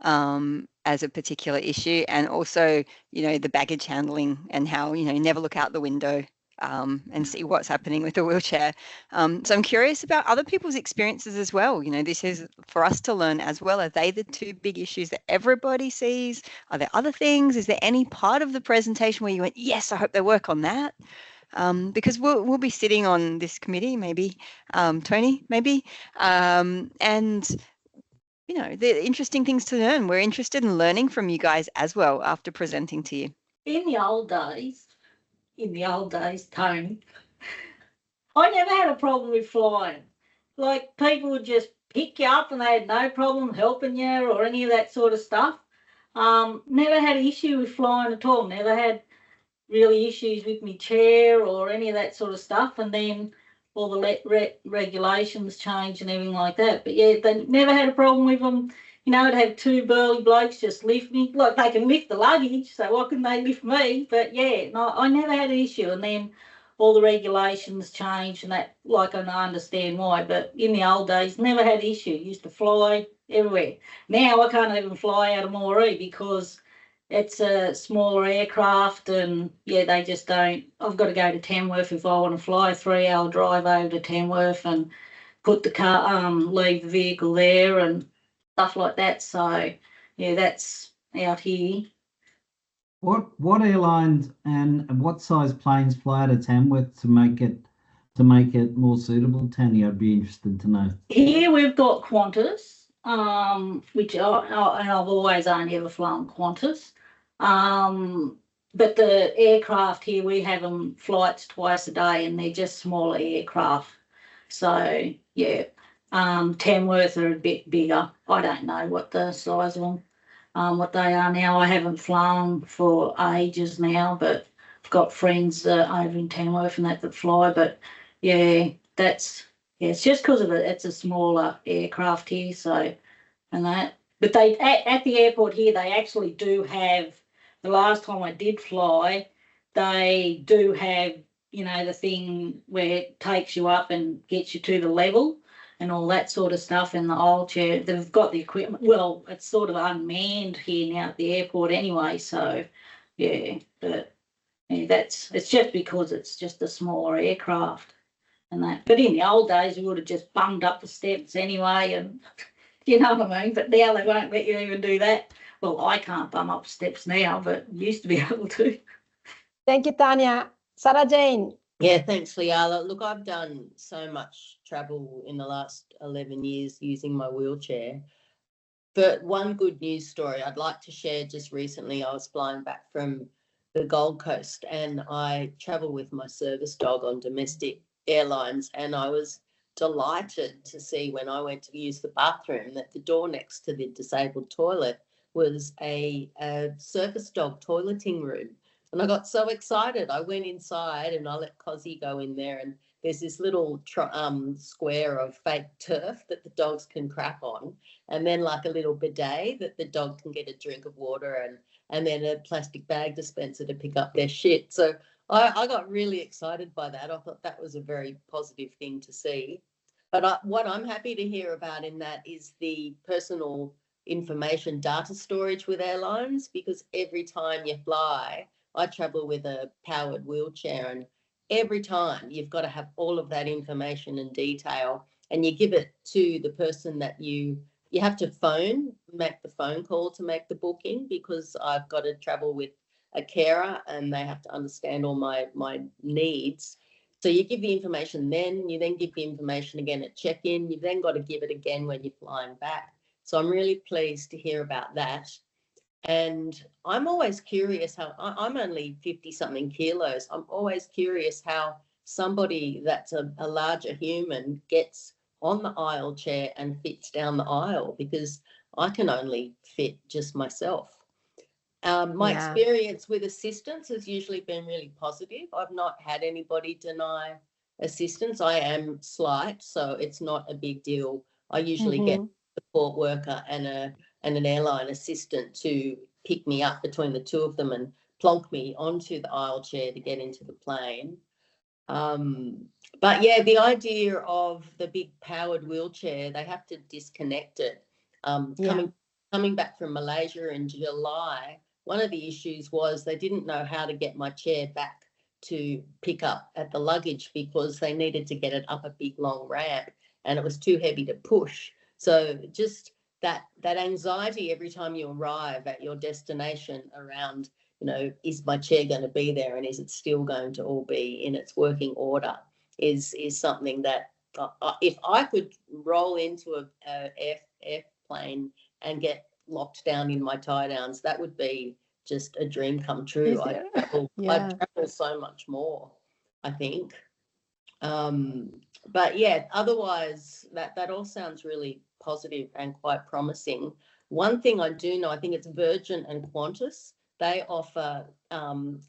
as a particular issue, and also the baggage handling and how never look out the window and see what's happening with the wheelchair. So I'm curious about other people's experiences as well. This is for us to learn as well. Are they the two big issues that everybody sees? Are there other things? Is there any part of the presentation where you went, yes, I hope they work on that? Because we'll be sitting on this committee, maybe, Tony, maybe, and the interesting things to learn. We're interested in learning from you guys as well after presenting to you. In the old days, Tony, I never had a problem with flying. Like, people would just pick you up and they had no problem helping you or any of that sort of stuff. Never had an issue with flying at all. Never had really issues with my chair or any of that sort of stuff. And then all the regulations changed and everything like that. But yeah, they never had a problem with them. I'd have two burly blokes just lift me. Like, they can lift the luggage, so why couldn't they lift me? But yeah, no, I never had an issue. And then all the regulations changed and that, like, I understand why. But in the old days, never had an issue. Used to fly everywhere. Now I can't even fly out of Moree because it's a smaller aircraft, and yeah, they just don't. I've got to go to Tamworth if I want to fly a 3-hour drive over to Tamworth and put the car, leave the vehicle there and stuff like that. So yeah, that's out here. What airlines and what size planes fly out of Tamworth to make it more suitable, Tanya? I'd be interested to know. Here we've got Qantas, which I've always only ever flown Qantas. But the aircraft here, we have them flights twice a day, and they're just smaller aircraft. So yeah, Tamworth are a bit bigger. I don't know what the size of them, what they are now. I haven't flown for ages now, but I've got friends over in Tamworth and that fly. But yeah, it's just because of it. It's a smaller aircraft here, so and that. But they at the airport here, they actually do have. The last time I did fly, they do have, the thing where it takes you up and gets you to the level and all that sort of stuff in the old chair. They've got the equipment. Well, it's sort of unmanned here now at the airport anyway. So, yeah, but yeah, it's just because it's just a smaller aircraft and that. But in the old days, we would have just bunged up the steps anyway, and you know what I mean. But now they won't let you even do that. Well, I can't bum up steps now, but used to be able to. Thank you, Tanya. Sarah Jane. Yeah, thanks, Liala. Look, I've done so much travel in the last 11 years using my wheelchair. But one good news story I'd like to share. Just recently, I was flying back from the Gold Coast, and I travel with my service dog on domestic airlines, and I was delighted to see when I went to use the bathroom that the door next to the disabled toilet was a service dog toileting room. And I got so excited. I went inside and I let Cozzy go in there, and there's this little square of fake turf that the dogs can crap on, and then like a little bidet that the dog can get a drink of water, and then a plastic bag dispenser to pick up their shit. So I got really excited by that. I thought that was a very positive thing to see. But what I'm happy to hear about in that is the personal information data storage with airlines, because every time you fly, I travel with a powered wheelchair, and every time you've got to have all of that information and detail, and you give it to the person that you have to make the phone call to make the booking, because I've got to travel with a carer and they have to understand all my needs. So you give the information then, you then give the information again at check-in, you've then got to give it again when you're flying back. So I'm really pleased to hear about that. And I'm always curious how, I'm only 50-something kilos. I'm always curious how somebody that's a larger human gets on the aisle chair and fits down the aisle, because I can only fit just myself. My experience with assistance has usually been really positive. I've not had anybody deny assistance. I am slight, so it's not a big deal. I usually get a support worker and an airline assistant to pick me up between the two of them and plonk me onto the aisle chair to get into the plane. But yeah, the idea of the big powered wheelchair, they have to disconnect it. Coming back from Malaysia in July, one of the issues was they didn't know how to get my chair back to pick up at the luggage, because they needed to get it up a big long ramp and it was too heavy to push. So just that anxiety every time you arrive at your destination around, is my chair going to be there, and is it still going to all be in its working order, is something that if I could roll into a airplane and get locked down in my tie downs, that would be just a dream come true. I'd travel so much more, I think. But yeah, otherwise that all sounds really positive and quite promising. One thing I do know, I think it's Virgin and Qantas, they offer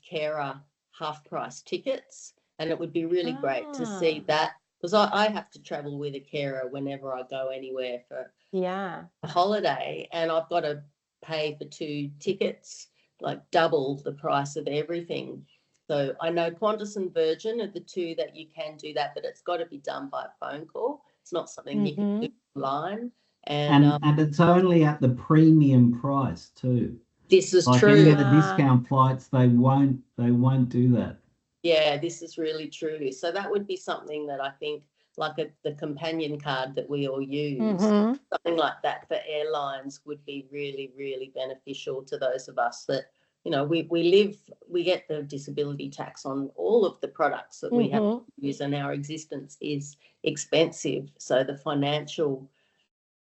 carer half price tickets, and it would be really great to see that, because I have to travel with a carer whenever I go anywhere for a holiday, and I've got to pay for 2 tickets, like double the price of everything. So I know Qantas and Virgin are the 2 that you can do that, but it's got to be done by a phone call. It's not something you can do online. And it's only at the premium price too. This is like true. Any of the discount flights, they won't do that. Yeah, this is really true. So that would be something that I think, like the companion card that we all use, something like that for airlines would be really, really beneficial to those of us that, we get the disability tax on all of the products that we have to use, and our existence is expensive. So the financial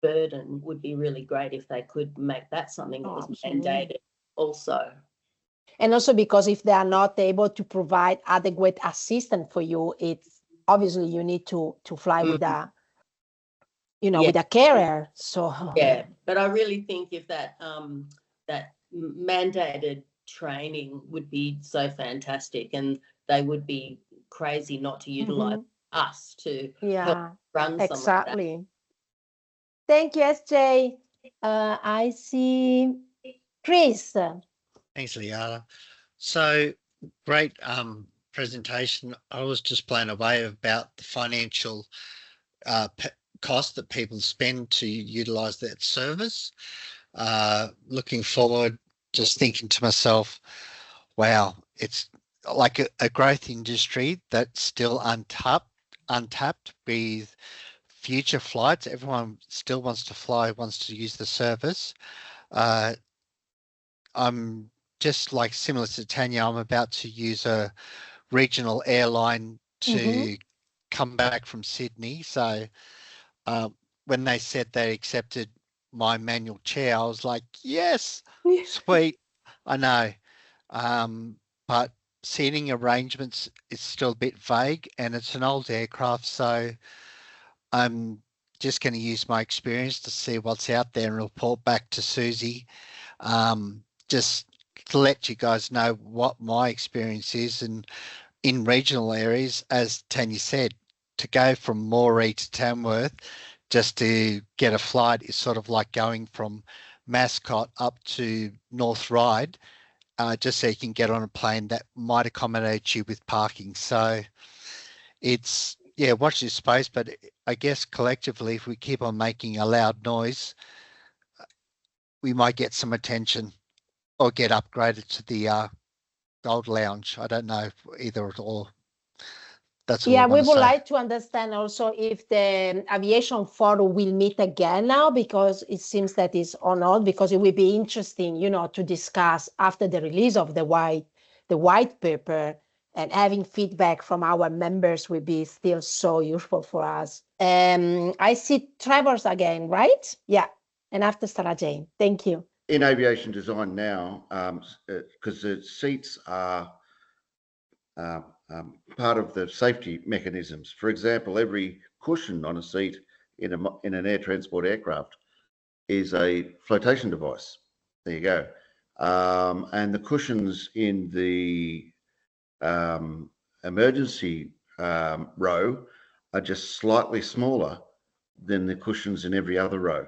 burden would be really great if they could make that something that was mandated also. And also because if they are not able to provide adequate assistance for you, it's obviously you need to fly with a, with a carer. So yeah, but I really think if that mandated training would be so fantastic, and they would be crazy not to utilize us to help run some of that. Thank you, SJ. I see Chris. Thanks, Liala. So great presentation. I was just blown away about the financial cost that people spend to utilize that service. Looking forward, just thinking to myself, wow, it's like a growth industry that's still untapped with future flights. Everyone still wants to fly, wants to use the service. I'm just like similar to Tanya, I'm about to use a regional airline to come back from Sydney. So when they said they accepted my manual chair, I was like, yes, sweet. I know. But seating arrangements is still a bit vague, and it's an old aircraft. So I'm just going to use my experience to see what's out there and report back to Susie. Just to let you guys know what my experience is, and in regional areas, as Tanya said, to go from Moree to Tamworth just to get a flight is sort of like going from Mascot up to North Ryde, just so you can get on a plane that might accommodate you with parking. So it's, yeah, watch this space, but I guess collectively, if we keep on making a loud noise, we might get some attention or get upgraded to the Gold Lounge. I don't know, either or. That's all Yeah, I we want to would say. like to understand also if the Aviation Forum will meet again now, because it seems that it's on hold, because it will be interesting, you know, to discuss after the release of the white paper, and having feedback from our members will be still so useful for us. I see Trevor's again, right? Yeah, and after Sarah Jane. Thank you. In aviation design now, because the seats are part of the safety mechanisms. For example, every cushion on a seat in an air transport aircraft is a flotation device. There you go. And the cushions in the emergency row are just slightly smaller than the cushions in every other row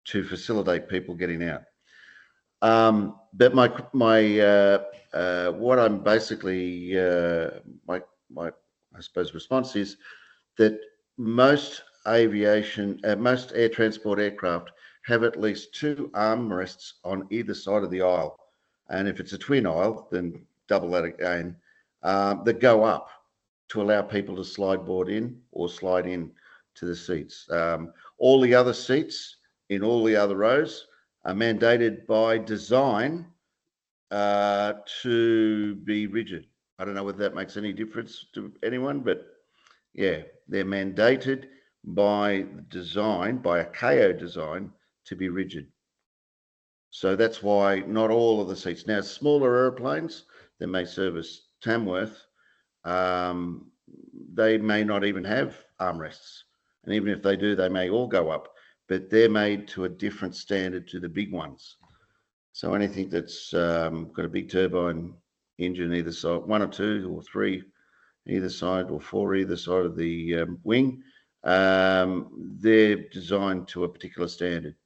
to facilitate people getting out. But my what I'm basically my I suppose response is that most most air transport aircraft have at least 2 armrests on either side of the aisle, and if it's a twin aisle, then double that again, that go up to allow people to slide board in or slide in to the seats. All the other seats in all the other rows are mandated by design to be rigid. I don't know whether that makes any difference to anyone, but yeah, they're mandated by design, by a KO design, to be rigid. So that's why not all of the seats. Now, smaller airplanes that may service Tamworth, they may not even have armrests. And even if they do, they may all go up, but they're made to a different standard to the big ones. So anything that's got a big turbine engine either side, 1 or 2 or 3 either side, or 4 either side of the wing, they're designed to a particular standard.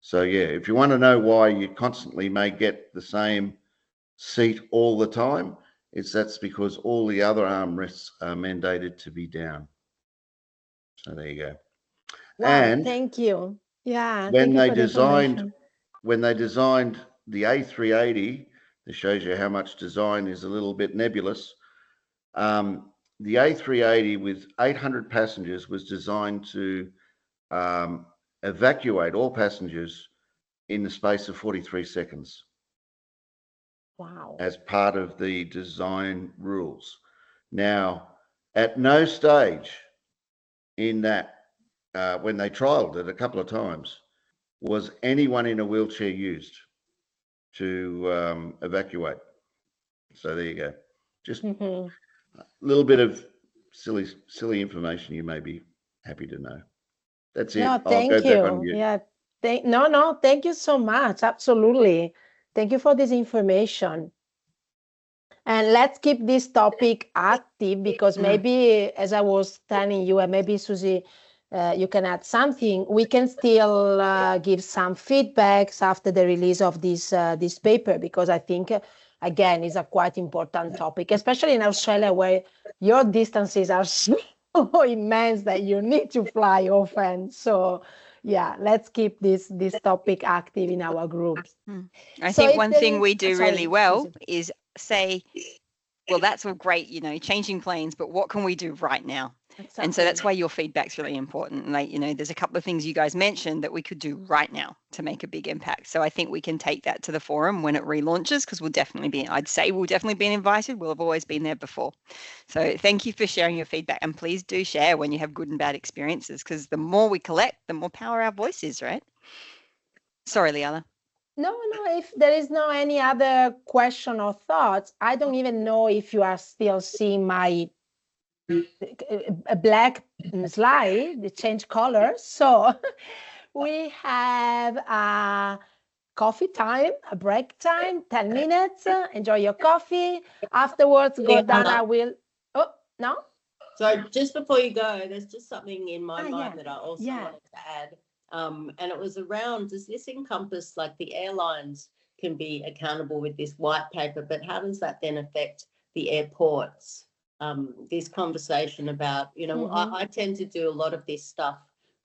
So yeah, if you want to know why you constantly may get the same seat all the time, that's because all the other armrests are mandated to be down. So there you go. Wow, And thank you. Yeah, when thank you they for the information. designed the A380, that shows you how much design is a little bit nebulous. The A380 with 800 passengers was designed to evacuate all passengers in the space of 43 seconds. Wow. As part of the design rules. Now, at no stage in that, when they trialled it a couple of times, was anyone in a wheelchair used to evacuate. So there you go. Just a little bit of silly information you may be happy to know. That's it. No, I'll go thank back on you. you. Yeah, no, thank you so much. Absolutely. Thank you for this information. And let's keep this topic active, because maybe, as I was telling you, and maybe Susie, you can add something. We can still give some feedbacks after the release of this paper, because I think, again, it's a quite important topic, especially in Australia, where your distances are so immense that you need to fly often. So yeah, let's keep this topic active in our groups. I So think if one there thing is- we do sorry, really well Susie. is say, well, that's all great, you know, changing planes, but what can we do right now? And so that's why your feedback's really important. Like, you know, there's a couple of things you guys mentioned that we could do right now to make a big impact. So I think we can take that to the forum when it relaunches, because we'll definitely be invited. We'll have always been there before. So thank you for sharing your feedback, and please do share when you have good and bad experiences, because the more we collect, the more power our voice is, right? Sorry, Liala. No, if there is no any other question or thoughts, I don't even know if you are still seeing my black slide, they change colors. So we have a coffee time, a break time, 10 minutes. Enjoy your coffee. Afterwards, Gordana will, oh, no? So just before you go, there's just something in my mind yeah. that I also Yeah. wanted to add. And it was around, does this encompass, like, the airlines can be accountable with this white paper, but how does that then affect the airports? This conversation about, you know, I tend to do a lot of this stuff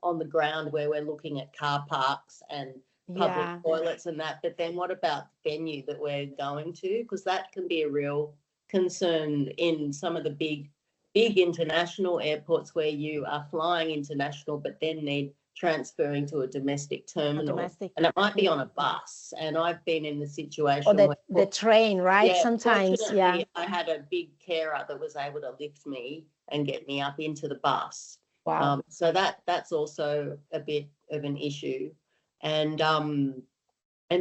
on the ground where we're looking at car parks and public toilets and that, but then what about the venue that we're going to? Because that can be a real concern in some of the big international airports where you are flying international but then need transferring to a domestic terminal. And it might be on a bus. And I've been in the situation or the train, right? Yeah, Sometimes, fortunately, I had a big carer that was able to lift me and get me up into the bus. Wow. So that's also a bit of an issue. And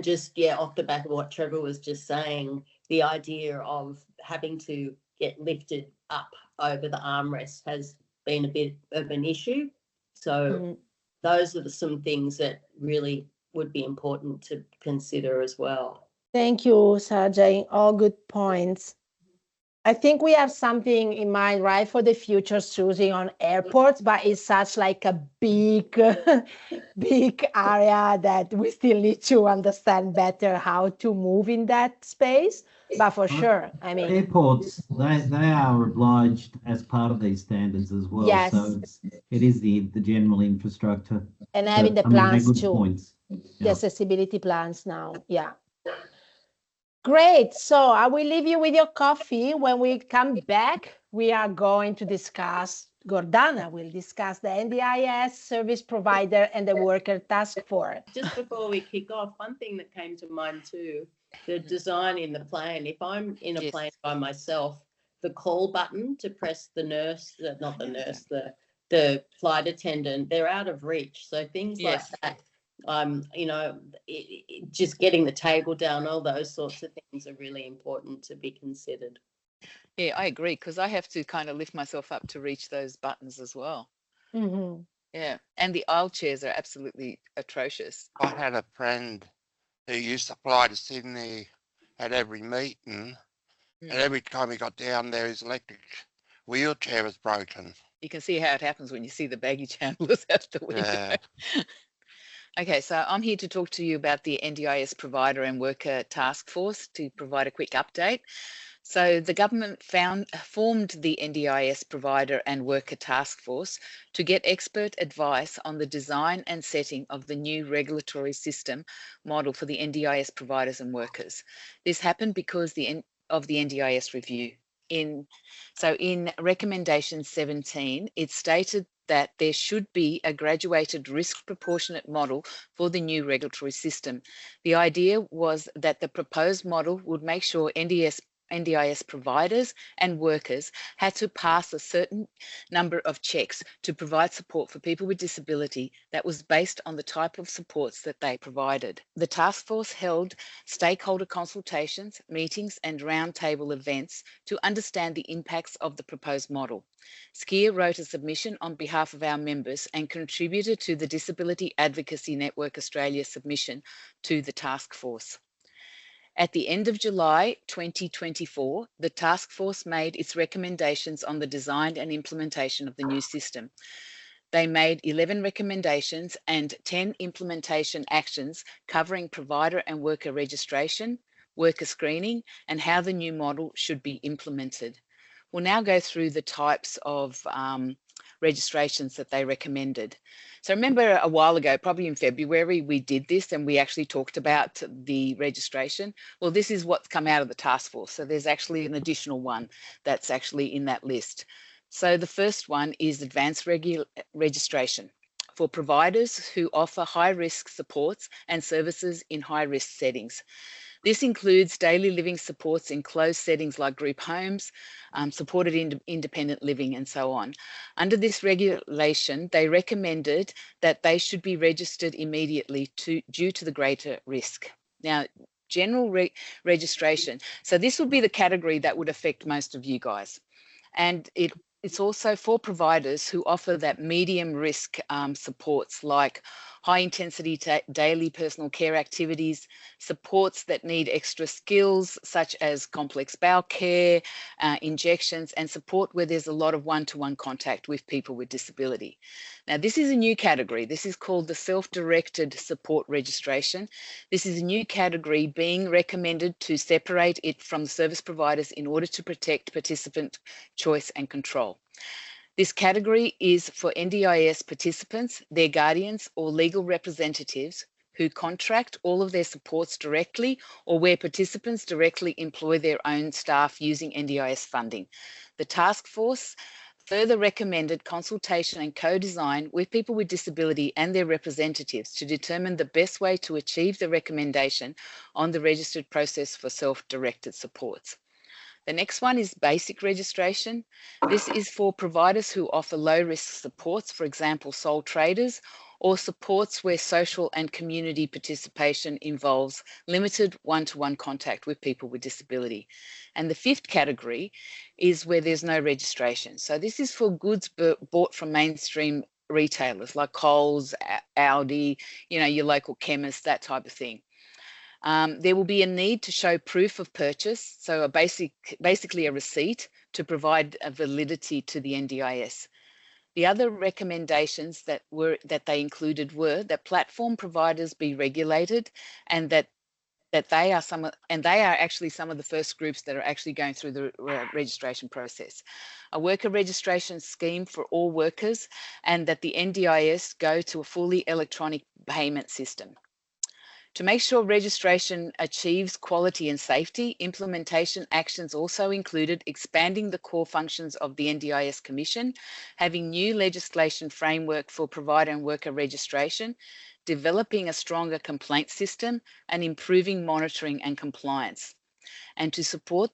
just, yeah, off the back of what Trevor was just saying, the idea of having to get lifted up over the armrest has been a bit of an issue. So those are some things that really would be important to consider as well. Thank you, Sajay. All good points. I think we have something in mind, right, for the future, Suzie, on airports, but it's such like a big, big area that we still need to understand better how to move in that space. But for sure, I mean, airports, they are obliged as part of these standards as well. Yes. So it is the general infrastructure. and having the I mean, they're plans good too, points. the Yeah. accessibility plans now. Yeah. Great. So I will leave you with your coffee. When we come back, we are going to discuss, Gordana will discuss the NDIS service provider and the worker task force. Just before we kick off, one thing that came to mind too, the design in the plane. If I'm in a plane by myself, the call button to press the nurse, not the nurse, the flight attendant, they're out of reach. So things like that, you know, just getting the table down, all those sorts of things are really important to be considered. Yeah, I agree, because I have to kind of lift myself up to reach those buttons as well. Yeah, and the aisle chairs are absolutely atrocious. I had a friend who used to fly to Sydney at every meeting, and every time he got down there, his electric wheelchair was broken. You can see how it happens when you see the baggage handlers out the window. Yeah. Okay, so I'm here to talk to you about the NDIS Provider and Worker Task Force to provide a quick update. So the government formed the NDIS Provider and Worker Task Force to get expert advice on the design and setting of the new regulatory system model for the NDIS providers and workers. This happened because of the NDIS review. In recommendation 17, it stated that there should be a graduated risk proportionate model for the new regulatory system. The idea was that the proposed model would make sure NDIS providers and workers had to pass a certain number of checks to provide support for people with disability that was based on the type of supports that they provided. The task force held stakeholder consultations, meetings and roundtable events to understand the impacts of the proposed model. SCIA wrote a submission on behalf of our members and contributed to the Disability Advocacy Network Australia submission to the task force. At the end of July 2024, the task force made its recommendations on the design and implementation of the new system. They made 11 recommendations and 10 implementation actions covering provider and worker registration, worker screening, and how the new model should be implemented. We'll now go through the types of registrations that they recommended. So remember a while ago, probably in February, we did this and we actually talked about the registration. Well, this is what's come out of the task force. So there's actually an additional one that's actually in that list. So the first one is advanced registration for providers who offer high-risk supports and services in high-risk settings. This includes daily living supports in closed settings like group homes, supported independent living and so on. Under this regulation, they recommended that they should be registered immediately due to the greater risk. Now, general registration. So this would be the category that would affect most of you guys. And it it's also for providers who offer that medium risk supports like high intensity daily personal care activities, supports that need extra skills such as complex bowel care, injections, and support where there's a lot of one-to-one contact with people with disability. Now, this is a new category. This is called the self-directed support registration. This is a new category being recommended to separate it from the service providers in order to protect participant choice and control. This category is for NDIS participants, their guardians, or legal representatives who contract all of their supports directly or where participants directly employ their own staff using NDIS funding. The task force further recommended consultation and co-design with people with disability and their representatives to determine the best way to achieve the recommendation on the registered process for self-directed supports. The next one is basic registration. This is for providers who offer low-risk supports, for example, sole traders, or supports where social and community participation involves limited one-to-one contact with people with disability. And the fifth category is where there's no registration. So this is for goods bought from mainstream retailers like Coles, Aldi, your local chemist, that type of thing. There will be a need to show proof of purchase, so basically a receipt to provide a validity to the NDIS. The other recommendations that they included were that platform providers be regulated, and that they are actually some of the first groups that are actually going through the registration process. A worker registration scheme for all workers, and that the NDIS go to a fully electronic payment system. To make sure registration achieves quality and safety, implementation actions also included expanding the core functions of the NDIS Commission, having new legislation framework for provider and worker registration, developing a stronger complaint system, and improving monitoring and compliance. And to support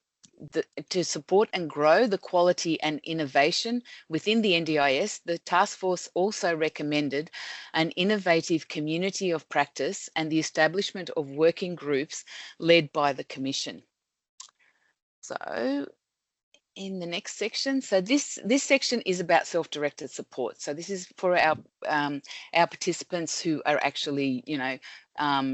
and grow the quality and innovation within the NDIS, the task force also recommended an innovative community of practice and the establishment of working groups led by the Commission. So in the next section, so this section is about self-directed support. So this is for our participants who are actually,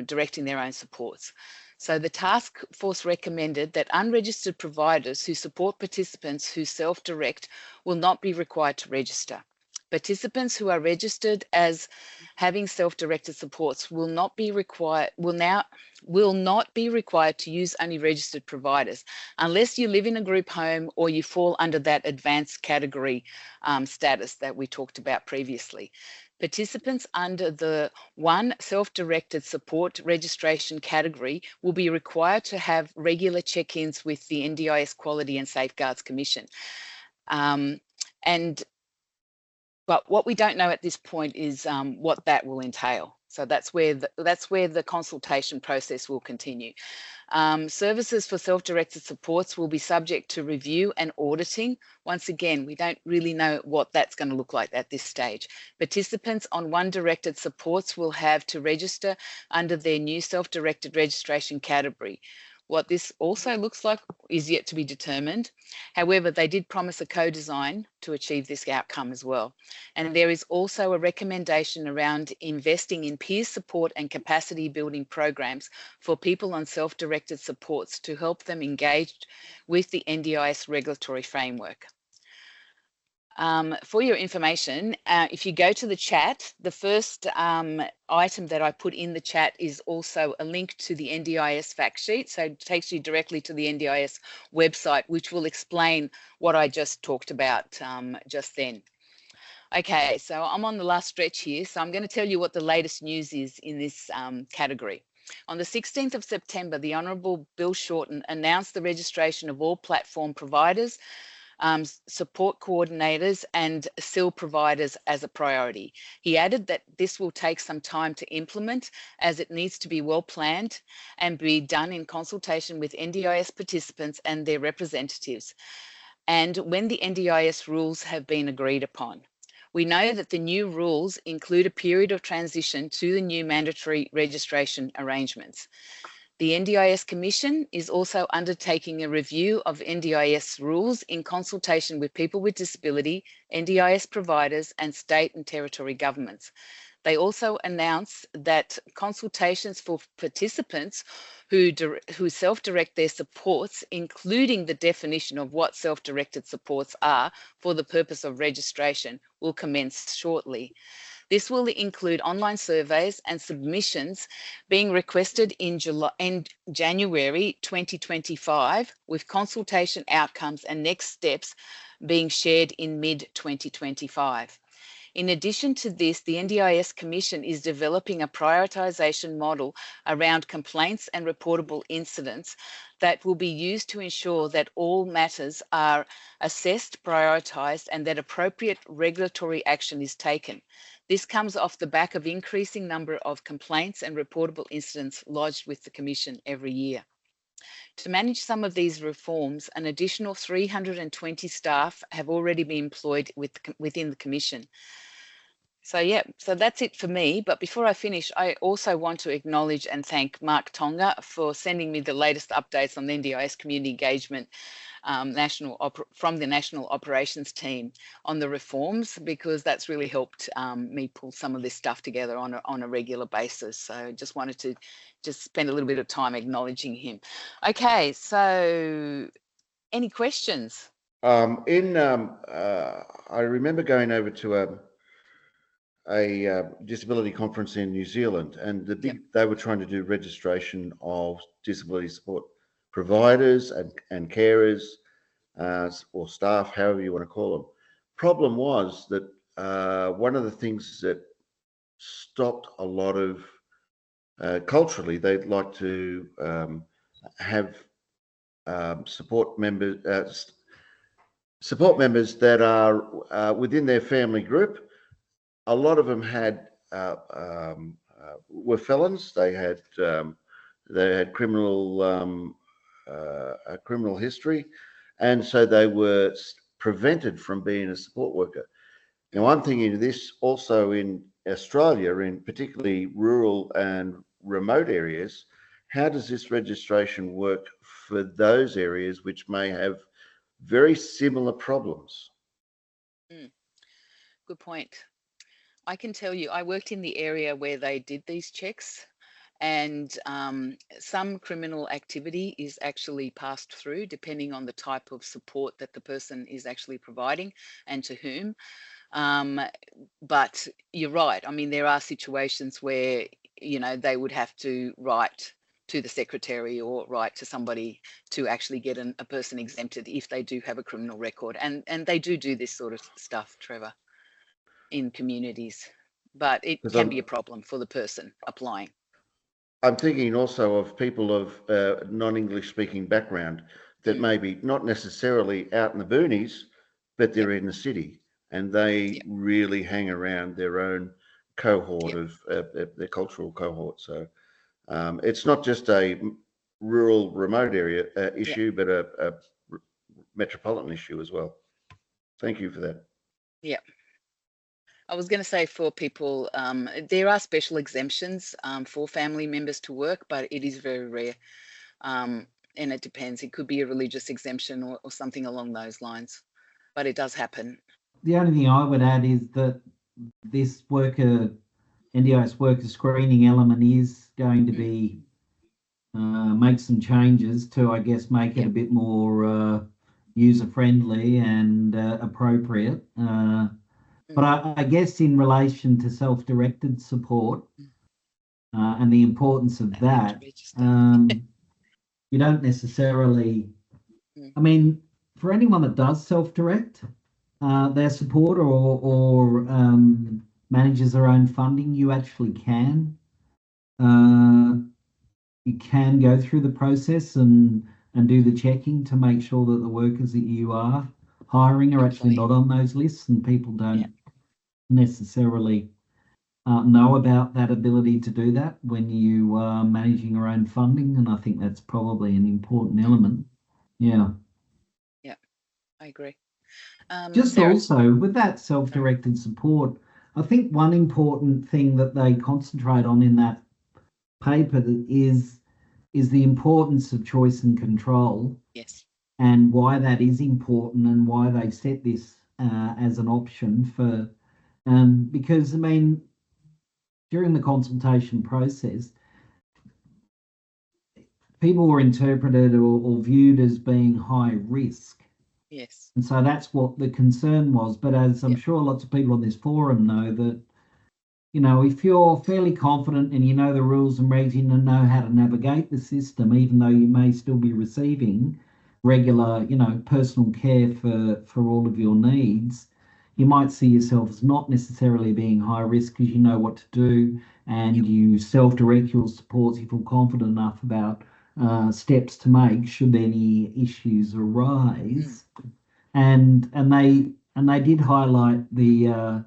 directing their own supports. So the task force recommended that unregistered providers who support participants who self-direct will not be required to register. Participants who are registered as having self-directed supports will not be required to use only registered providers unless you live in a group home or you fall under that advanced category status that we talked about previously. Participants under the one self-directed support registration category will be required to have regular check-ins with the NDIS Quality and Safeguards Commission. But what we don't know at this point is what that will entail. So that's where the consultation process will continue. Services for self-directed supports will be subject to review and auditing. Once again, we don't really know what that's going to look like at this stage. Participants on one directed supports will have to register under their new self-directed registration category. What this also looks like is yet to be determined. However, they did promise a co-design to achieve this outcome as well. And there is also a recommendation around investing in peer support and capacity building programs for people on self-directed supports to help them engage with the NDIS regulatory framework. For your information, if you go to the chat, the first item that I put in the chat is also a link to the NDIS fact sheet. So it takes you directly to the NDIS website, which will explain what I just talked about just then. Okay, so I'm on the last stretch here. So I'm going to tell you what the latest news is in this category. On the 16th of September, the Honourable Bill Shorten announced the registration of all platform providers, support coordinators and SIL providers as a priority. He added that this will take some time to implement as it needs to be well planned and be done in consultation with NDIS participants and their representatives, and when the NDIS rules have been agreed upon. We know that the new rules include a period of transition to the new mandatory registration arrangements. The NDIS Commission is also undertaking a review of NDIS rules in consultation with people with disability, NDIS providers, and state and territory governments. They also announced that consultations for participants who self-direct their supports, including the definition of what self-directed supports are for the purpose of registration, will commence shortly. This will include online surveys and submissions being requested in January 2025, with consultation outcomes and next steps being shared in mid-2025. In addition to this, the NDIS Commission is developing a prioritisation model around complaints and reportable incidents that will be used to ensure that all matters are assessed, prioritised, and that appropriate regulatory action is taken. This comes off the back of increasing number of complaints and reportable incidents lodged with the Commission every year. To manage some of these reforms, an additional 320 staff have already been employed within the Commission. So yeah, so that's it for me. But before I finish, I also want to acknowledge and thank Mark Tonga for sending me the latest updates on the NDIS community engagement from the National Operations Team on the reforms, because that's really helped me pull some of this stuff together on a regular basis. So just wanted to just spend a little bit of time acknowledging him. Okay, so any questions? I remember going over to a disability conference in New Zealand, and they were trying to do registration of disability support providers and carers or staff, however you want to call them. Problem was that one of the things that stopped a lot of culturally, they'd like to have support members that are within their family group. A lot of them had were felons. They had criminal a criminal history, and so they were prevented from being a support worker. Now, I'm thinking of this also in Australia, in particularly rural and remote areas. How does this registration work for those areas which may have very similar problems? Good point. I can tell you, I worked in the area where they did these checks, and some criminal activity is actually passed through depending on the type of support that the person is actually providing and to whom. But you're right. I mean, there are situations where, you know, they would have to write to the secretary or write to somebody to actually get a person exempted if they do have a criminal record. And they do this sort of stuff, Trevor, in communities, but it can be a problem for the person applying. I'm thinking also of people of non-English speaking background that may be not necessarily out in the boonies, but they're in the city, and they really hang around their own cohort of their cultural cohort. So it's not just a rural, remote area issue, but a metropolitan issue as well. Thank you for that. Yeah. I was going to say for people, there are special exemptions for family members to work, but it is very rare. And it depends. It could be a religious exemption or something along those lines, but it does happen. The only thing I would add is that this NDIS worker screening element is going to be make some changes to, I guess, make it a bit more user-friendly and appropriate. But I guess in relation to self-directed support and the importance of that, you don't necessarily, I mean, for anyone that does self-direct their support or manages their own funding, you actually can. You can go through the process and do the checking to make sure that the workers that you are hiring are actually not on those lists, and people don't necessarily know about that ability to do that when you are managing your own funding, and I think that's probably an important element. Yeah, I agree. Just Sarah, also with that self-directed support, I think one important thing that they concentrate on in that paper is is the importance of choice and control. Yes. And why that is important and why they set this as an option for, because I mean, during the consultation process, people were interpreted or viewed as being high risk. Yes. And so that's what the concern was. But as I'm sure lots of people on this forum know, that, you know, if you're fairly confident and you know the rules and regs, you know how to navigate the system, even though you may still be receiving regular, you know, personal care for all of your needs, you might see yourself as not necessarily being high risk because you know what to do and you self-direct your supports. You feel confident enough about steps to make should any issues arise. And they did highlight the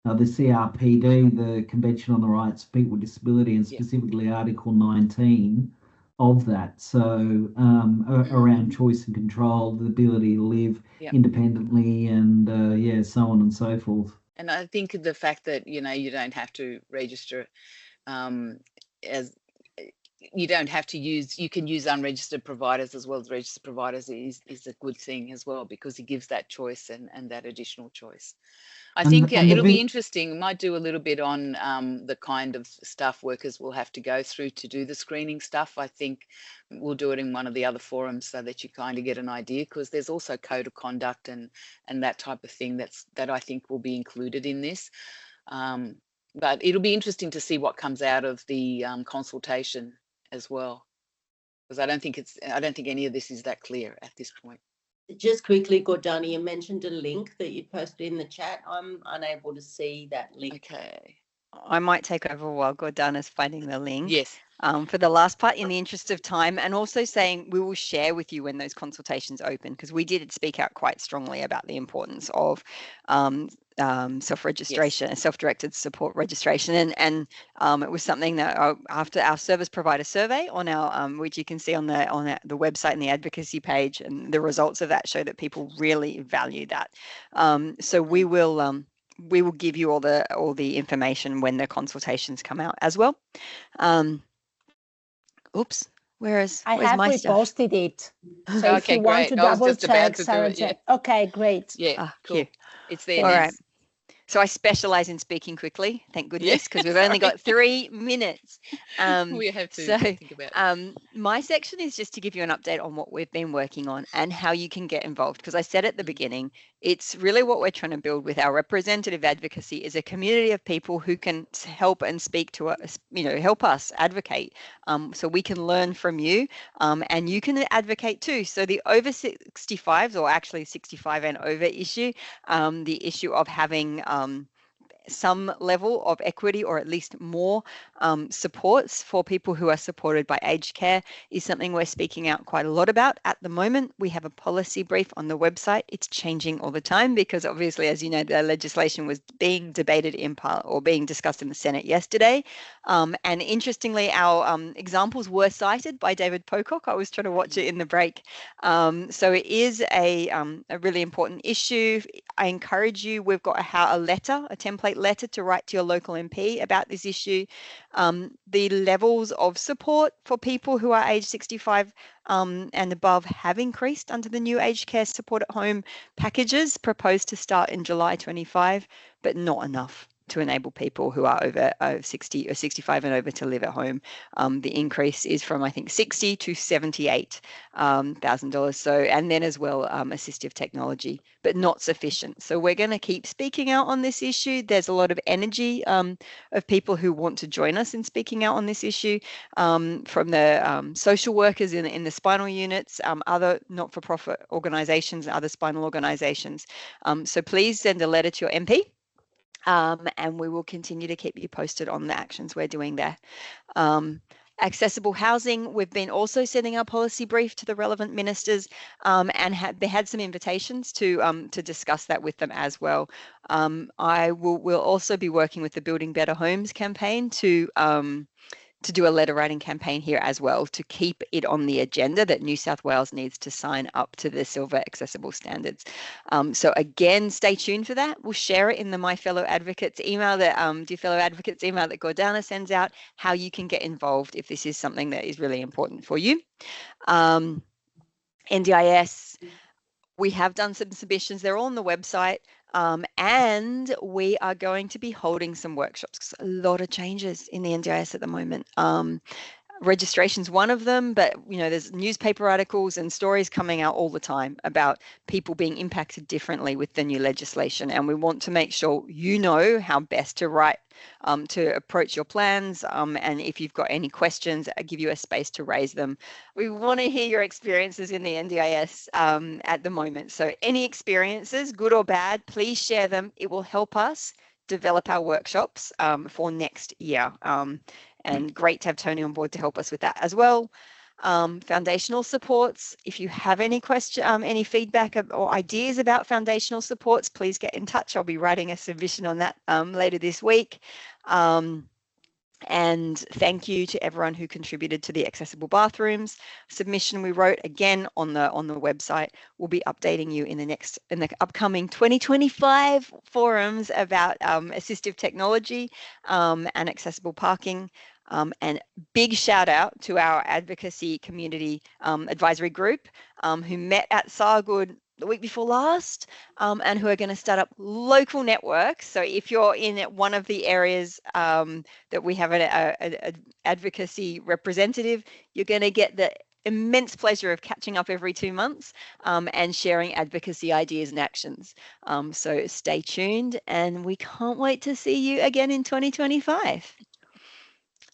CRPD, the Convention on the Rights of People with Disability, and specifically Article 19 of that. So around choice and control, the ability to live independently, and so on and so forth. And I think the fact that, you know, you don't have to register as you don't have to use, you can use unregistered providers as well as registered providers is a good thing as well, because it gives that choice and that additional choice. I think it'll be interesting. We might do a little bit on the kind of stuff workers will have to go through to do the screening stuff. I think we'll do it in one of the other forums so that you kind of get an idea, because there's also code of conduct and that type of thing that I think will be included in this. But it'll be interesting to see what comes out of the consultation as well, because I don't think any of this is that clear at this point. Just quickly, Gordana, you mentioned a link that you posted in the chat. I'm unable to see that link. Okay. I might take over while Gordana's finding the link. Yes. For the last part, in the interest of time, and also saying we will share with you when those consultations open, because we did speak out quite strongly about the importance of self-registration, self-directed support registration, and it was something that after our service provider survey on our which you can see on the website and the advocacy page, and the results of that show that people really value that. So we will give you all the information when the consultations come out as well. Oops, where's my stuff? I have reposted it. So if you want to double check, Sarah, okay, great. Yeah, cool. It's there. All right. So I specialize in speaking quickly, thank goodness, because we've only got 3 minutes. We have to think about it. My section is just to give you an update on what we've been working on and how you can get involved. Because I said at the beginning, it's really what we're trying to build with our representative advocacy is a community of people who can help and speak to us, help us advocate, so we can learn from you, and you can advocate too. So the over 65s, or actually 65 and over issue, the issue of having some level of equity, or at least more supports for people who are supported by aged care, is something we're speaking out quite a lot about at the moment. We have a policy brief on the website. It's changing all the time because obviously, as you know, the legislation was being debated being discussed in the Senate yesterday. And interestingly, our examples were cited by David Pocock. I was trying to watch it in the break. So it is a really important issue. I encourage you, we've got a template letter to write to your local MP about this issue. The levels of support for people who are age 65 and above have increased under the new aged care support at home packages proposed to start in July 25, but not enough to enable people who are over 60 or 65 and over to live at home. The increase is from, I think, $60,000 to $78,000. So, and then as well, assistive technology, but not sufficient. So we're going to keep speaking out on this issue. There's a lot of energy of people who want to join us in speaking out on this issue, from the social workers in the spinal units, other not-for-profit organisations, other spinal organisations. So please send a letter to your MP. And we will continue to keep you posted on the actions we're doing there. Accessible housing, we've been also sending our policy brief to the relevant ministers, and they had some invitations to discuss that with them as well. We'll also be working with the Building Better Homes campaign to to do a letter writing campaign here as well to keep it on the agenda that New South Wales needs to sign up to the Silver Accessible Standards. So again, stay tuned for that. We'll share it in the My Fellow Advocates email that Dear Fellow Advocates email that Gordana sends out, how you can get involved if this is something that is really important for you. NDIS, we have done some submissions. They're all on the website. And we are going to be holding some workshops. A lot of changes in the NDIS at the moment. Registration's one of them, but there's newspaper articles and stories coming out all the time about people being impacted differently with the new legislation, and we want to make sure you know how best to write to approach your plans, and if you've got any questions, I give you a space to raise them. We want to hear your experiences in the NDIS at the moment. So any experiences, good or bad, please share them. It will help us develop our workshops for next year. And great to have Tony on board to help us with that as well. Foundational supports. If you have any any feedback or ideas about foundational supports, please get in touch. I'll be writing a submission on that later this week. And thank you to everyone who contributed to the accessible bathrooms submission we wrote. Again, on the website. We'll be updating you in the upcoming 2025 forums about assistive technology and accessible parking. And big shout out to our advocacy community advisory group who met at Sargood the week before last, and who are going to start up local networks. So if you're in one of the areas that we have an advocacy representative, you're going to get the immense pleasure of catching up every 2 months and sharing advocacy ideas and actions. So stay tuned, and we can't wait to see you again in 2025.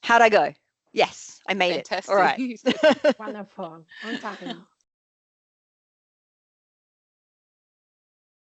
How'd I go? Yes, I made Fantastic. it. All right. Wonderful. On time.